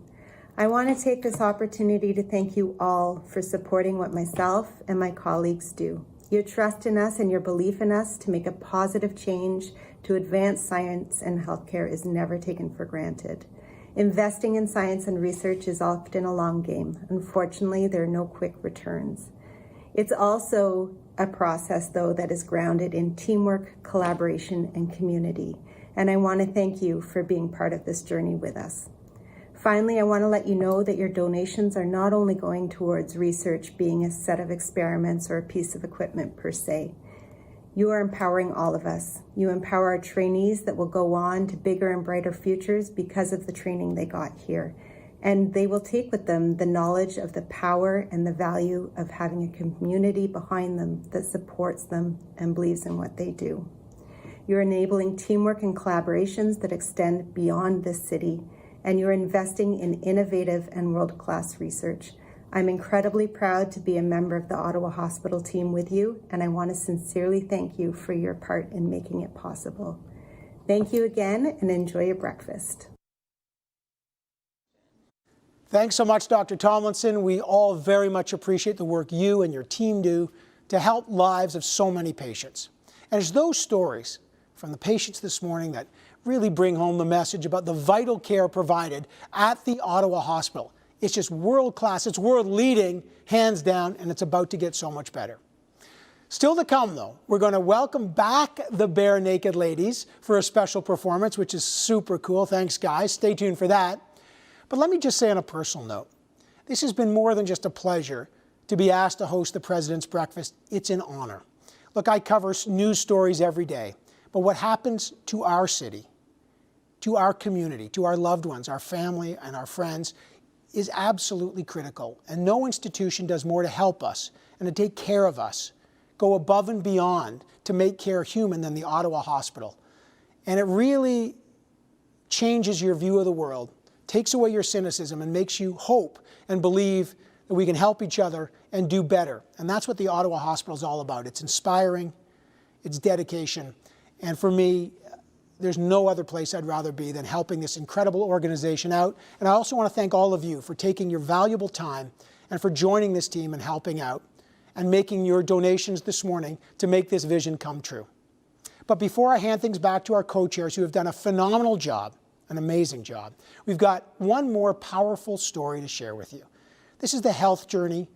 I want to take this opportunity to thank you all for supporting what myself and my colleagues do. Your trust in us and your belief in us to make a positive change to advance science and healthcare is never taken for granted. Investing in science and research is often a long game. Unfortunately, there are no quick returns. It's also a process, though, that is grounded in teamwork, collaboration, and community. And I want to thank you for being part of this journey with us. Finally, I want to let you know that your donations are not only going towards research being a set of experiments or a piece of equipment per se. You are empowering all of us. You empower our trainees that will go on to bigger and brighter futures because of the training they got here. And they will take with them the knowledge of the power and the value of having a community behind them that supports them and believes in what they do. You're enabling teamwork and collaborations that extend beyond this city. and you're investing in innovative and world-class research. I'm incredibly proud to be a member of the Ottawa Hospital team with you, and I want to sincerely thank you for your part in making it possible. Thank you again, and enjoy your breakfast. Thanks so much, Dr. Tomlinson. We all very much appreciate the work you and your team do to help lives of so many patients. And it's those stories from the patients this morning that really bring home the message about the vital care provided at the Ottawa Hospital. It's just world-class, it's world-leading, hands down, and it's about to get so much better. Still to come, though, we're going to welcome back the Bare Naked Ladies for a special performance, which is super cool. Thanks, guys. Stay tuned for that. But let me just say on a personal note, this has been more than just a pleasure to be asked to host the President's Breakfast. It's an honor. Look, I cover news stories every day, but what happens to our city, to our community, to our loved ones, our family, and our friends is absolutely critical. And no institution does more to help us and to take care of us, go above and beyond to make care human than the Ottawa Hospital. And it really changes your view of the world, takes away your cynicism, and makes you hope and believe that we can help each other and do better. And that's what the Ottawa Hospital is all about. It's inspiring, it's dedication, and for me, there's no other place I'd rather be than helping this incredible organization out. And I also want to thank all of you for taking your valuable time and for joining this team and helping out and making your donations this morning to make this vision come true. But before I hand things back to our co-chairs who have done a phenomenal job, an amazing job, we've got one more powerful story to share with you. This is the health journey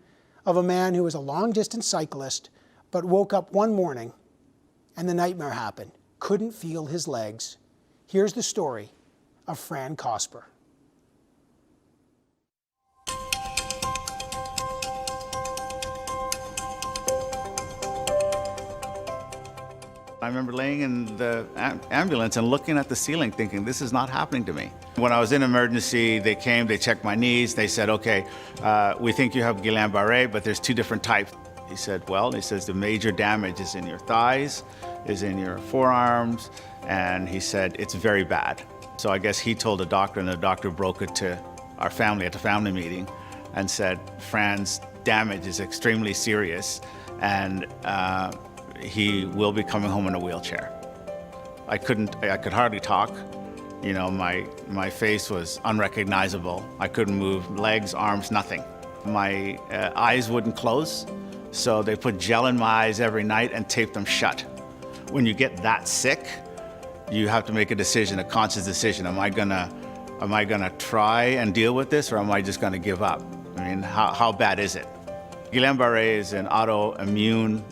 of a man who was a long-distance cyclist but woke up one morning and the nightmare happened. Couldn't feel his legs. Here's the story of Fran Cosper. I remember laying in the ambulance and looking at the ceiling thinking, this is not happening to me. When I was in emergency, they came, they checked my knees, they said, okay, we think you have Guillain-Barré, but there's two different types. He said, well, he says the major damage is in your thighs, is in your forearms, and he said, it's very bad. So I guess he told the doctor, and the doctor broke it to our family at the family meeting and said, Fran's damage is extremely serious, and he will be coming home in a wheelchair. I could hardly talk. You know, my face was unrecognizable. I couldn't move legs, arms, nothing. My eyes wouldn't close, so they put gel in my eyes every night and taped them shut. When you get that sick, you have to make a decision, a conscious decision. Am I gonna try and deal with this, or am I just gonna give up? I mean, how bad is it? Guillain-Barré is an autoimmune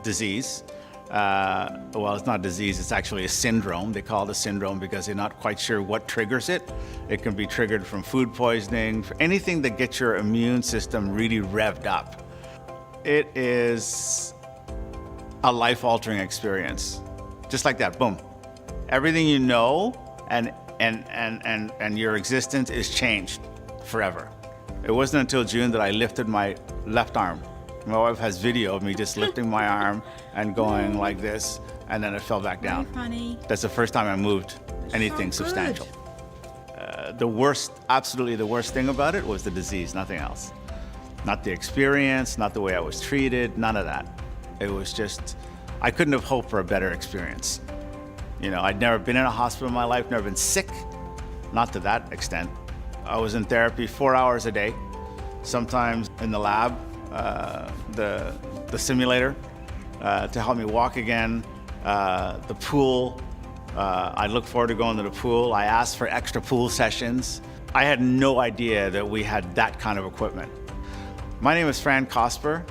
disease. Well, it's not a disease, it's actually a syndrome. They call it a syndrome because they're not quite sure what triggers it. It can be triggered from food poisoning, for anything that gets your immune system really revved up. It is a life-altering experience. Just like that, boom. Everything you know and your existence is changed forever. It wasn't until June that I lifted my left arm. My wife has video of me just lifting my arm and going like this, and then it fell back down. Funny. That's the first time I moved anything substantial. The worst, absolutely the worst thing about it was the disease, nothing else. Not the experience, not the way I was treated, none of that. It was just, I couldn't have hoped for a better experience. You know, I'd never been in a hospital in my life, never been sick, not to that extent. I was in therapy 4 hours a day, sometimes in the lab, the simulator, to help me walk again, the pool. I look forward to going to the pool. I asked for extra pool sessions. I had no idea that we had that kind of equipment. My name is Fran Cosper,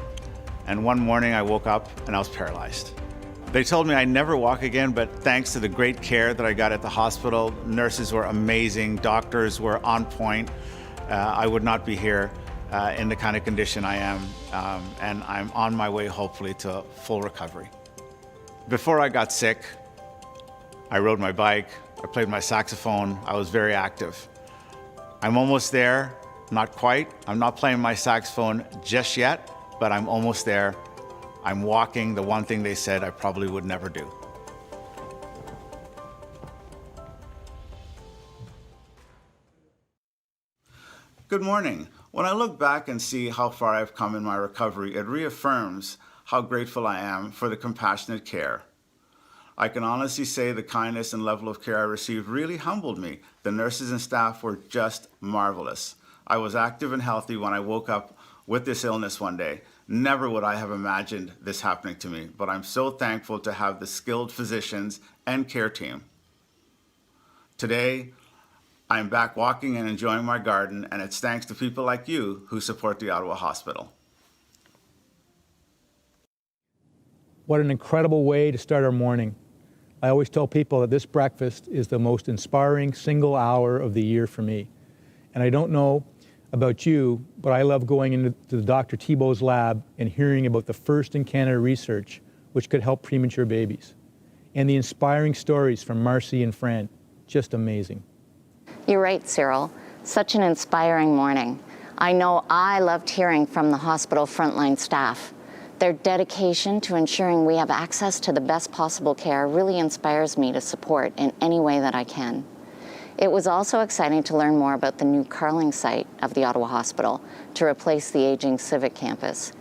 and one morning I woke up and I was paralyzed. They told me I'd never walk again, but thanks to the great care that I got at the hospital, nurses were amazing, doctors were on point. I would not be here in the kind of condition I am, and I'm on my way, hopefully, to full recovery. Before I got sick, I rode my bike, I played my saxophone, I was very active. I'm almost there, not quite. I'm not playing my saxophone just yet, but I'm almost there. I'm walking, the one thing they said I probably would never do. Good morning. When I look back and see how far I've come in my recovery, it reaffirms how grateful I am for the compassionate care. I can honestly say the kindness and level of care I received really humbled me. The nurses and staff were just marvelous. I was active and healthy when I woke up with this illness one day. Never would I have imagined this happening to me, but I'm so thankful to have the skilled physicians and care team. Today, I'm back walking and enjoying my garden, and it's thanks to people like you who support the Ottawa Hospital. What an incredible way to start our morning. I always tell people that this breakfast is the most inspiring single hour of the year for me. And I don't know about you, but I love going into Dr. Thibault's lab and hearing about the first in Canada research which could help premature babies. And the inspiring stories from Marcy and Fran, just amazing. You're right, Cyril. Such an inspiring morning. I know I loved hearing from the hospital frontline staff. Their dedication to ensuring we have access to the best possible care really inspires me to support in any way that I can. It was also exciting to learn more about the new Carling site of the Ottawa Hospital to replace the aging Civic campus.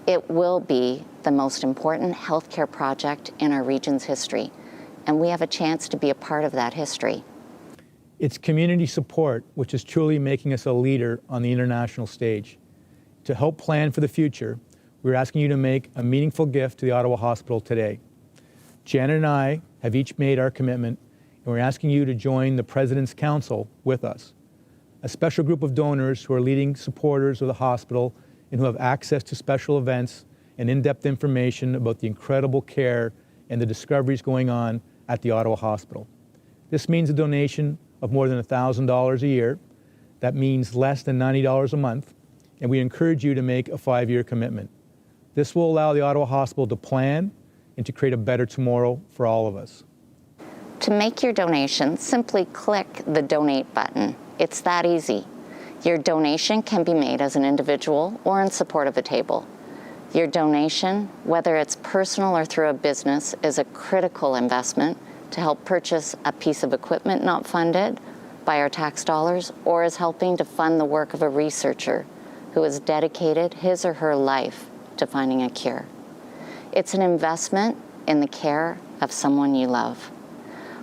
It will be the most important healthcare project in our region's history, and we have a chance to be a part of that history. It's community support which is truly making us a leader on the international stage. To help plan for the future, we're asking you to make a meaningful gift to the Ottawa Hospital today. Janet and I have each made our commitment, and we're asking you to join the President's Council with us, a special group of donors who are leading supporters of the hospital and who have access to special events and in-depth information about the incredible care and the discoveries going on at the Ottawa Hospital. This means a donation of more than $1,000 a year. That means less than $90 a month, and we encourage you to make a 5-year commitment. This will allow the Ottawa Hospital to plan and to create a better tomorrow for all of us. To make your donation, simply click the donate button. It's that easy. Your donation can be made as an individual or in support of a table. Your donation, whether it's personal or through a business, is a critical investment to help purchase a piece of equipment not funded by our tax dollars, or is helping to fund the work of a researcher who has dedicated his or her life to finding a cure. It's an investment in the care of someone you love.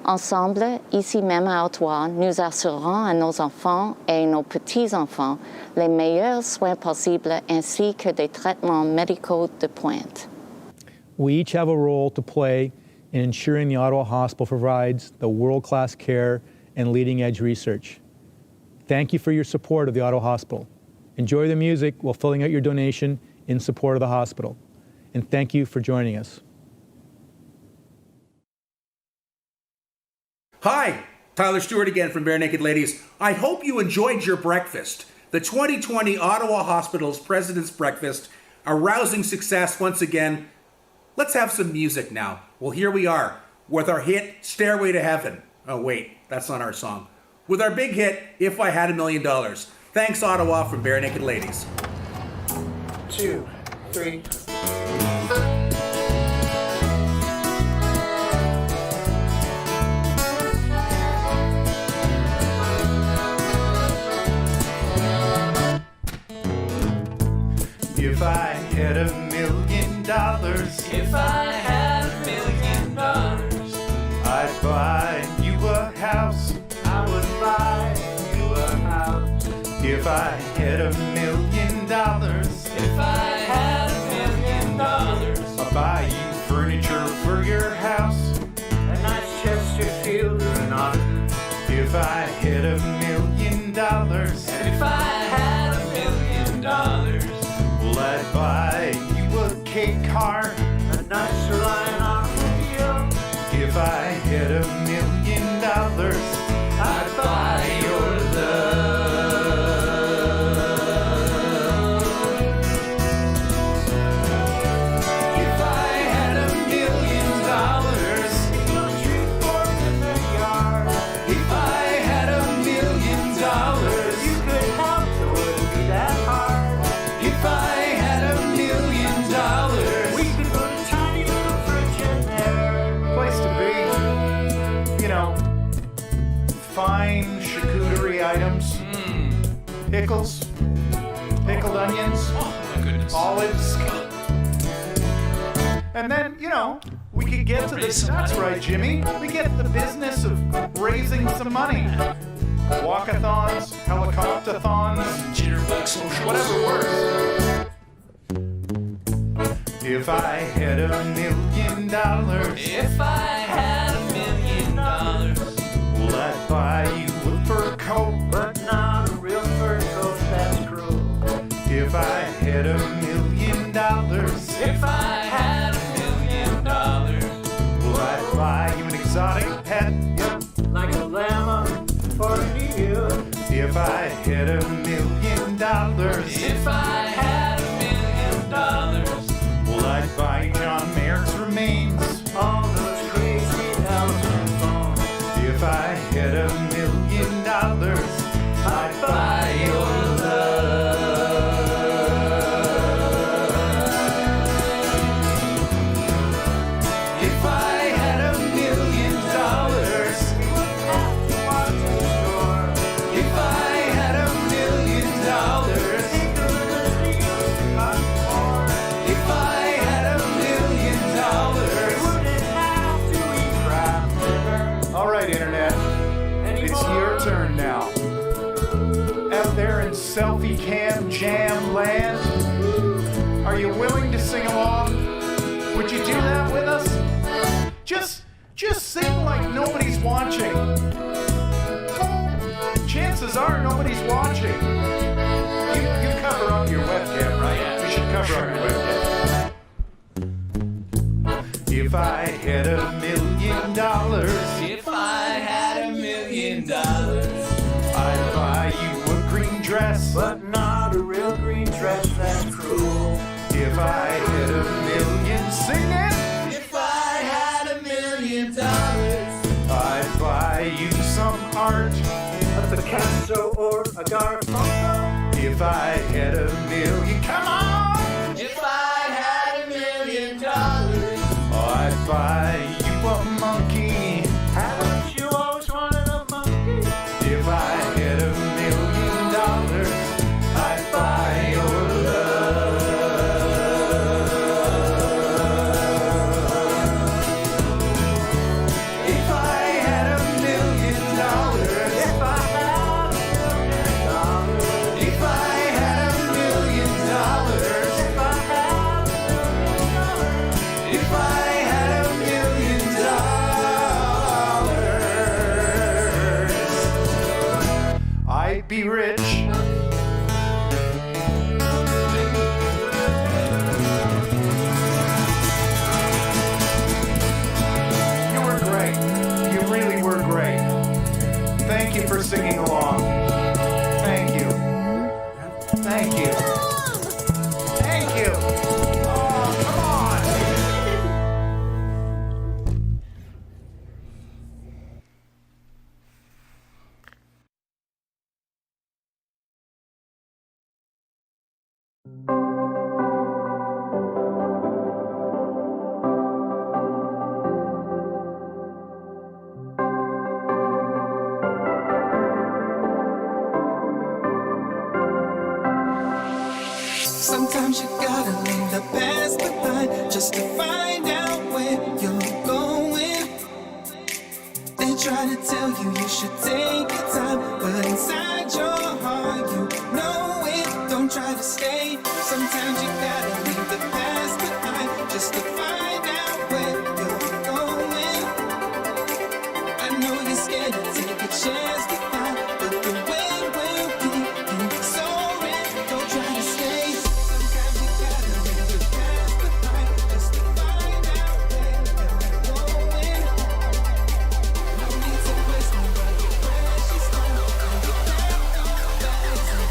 Ensemble, ici même à Ottawa, nous assurons à nos enfants et nos petits-enfants les meilleurs soins possibles ainsi que des traitements médicaux de pointe. We each have a role to play in ensuring the Ottawa Hospital provides the world-class care and leading-edge research. Thank you for your support of the Ottawa Hospital. Enjoy the music while filling out your donation in support of the hospital. And thank you for joining us. Hi, Tyler Stewart again from Bare Naked Ladies. I hope you enjoyed your breakfast. The 2020 Ottawa Hospital's President's Breakfast, a rousing success once again. Let's have some music now. Well, here we are with our hit, Stairway to Heaven. Oh, wait, that's not our song. With our big hit, If I Had $1 Million. Thanks, Ottawa, from Bare Naked Ladies. 2, 3. If I had $1 million, if I had $1 million, I'd buy you a house. I would buy you a house. If I had $1 million, if I had $1 million, I'd buy you furniture for your house. A nice Chesterfield or an ottoman. If I had $1 million, and if I had $1 million, well, I'd buy you a cake car, a nice line automobile. If I had $1 million, I'd buy your love. If I had $1 million, no street board in the yard. If I had $1 million, you could help, it wouldn't be that hard. If I had $1 million, we could put a tiny little pickled onions, oh my goodness, olives. And then, you know, we could get to this. That's right, Jimmy. We get the business of raising some money. Walkathons, helicoptathons, jitterbug socials, whatever works. If I had $1 million, if I had $1 million, well, I'd buy you a fur coat, but not a real fur coat, that's cruel. If I had $1 million, if I had $1 million, well, I'd buy you an exotic pet, like a llama for you. If I had $1 million, if I had $1 million, well, I'd buy John Mayer's remains, all those crazy elephant bones. If I had $1 million, I'd buy your love. If I had $1 million, you wouldn't have to walk to the store. if I had $1 million, Think of it as the use of more. if I had $1 million, You wouldn't have to eat crab liver all right, Internet, it's your turn now. Out there in selfie cam jam land, are you willing to sing along? Would you do that with us? Just sing like nobody's watching. Chances are nobody's watching. You cover up your webcam, right? You should cover up your webcam. If I had $1 million, if I had $1 million, I'd buy you a green dress, but not a real green dress, that's cruel. if I had $1 million, sing it. If I had $1 million, I'd buy you some art, a Picasso or a Garfunkel. if I had $1 million. Come on! If I had $1 million, I'd buy you a monkey, haven't you always wanted a monkey? if I had $1 million, I'd buy your love. If I had $1 million, If I had $1 million, if I had $1 million, if I had if I had $1 million, I'd be rich. You were great. You really were great. Thank you for singing along. Thank you. Thank you. Thank you. Oh, come on. sometimes you gotta leave the past behind just to find out where you're going. They try to tell you you should take your time, but inside your heart you know it. Don't try to stay. Sometimes you gotta leave the past behind just to find out where you're going. I know you're scared to take a chance to find, but the way will keep you soaring. Don't try to stay. Sometimes you gotta leave the past behind just to find out where you're going. No need to waste my precious time. And get back on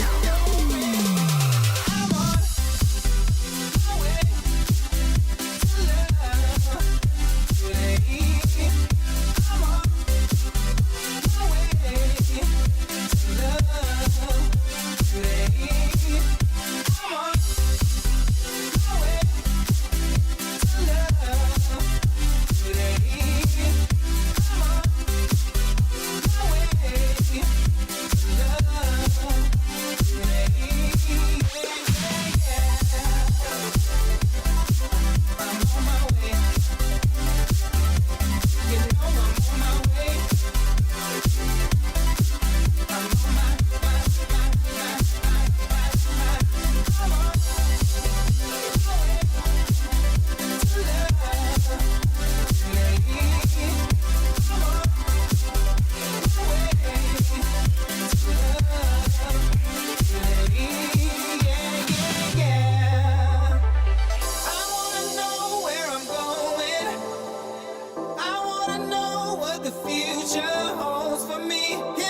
the future holds for me.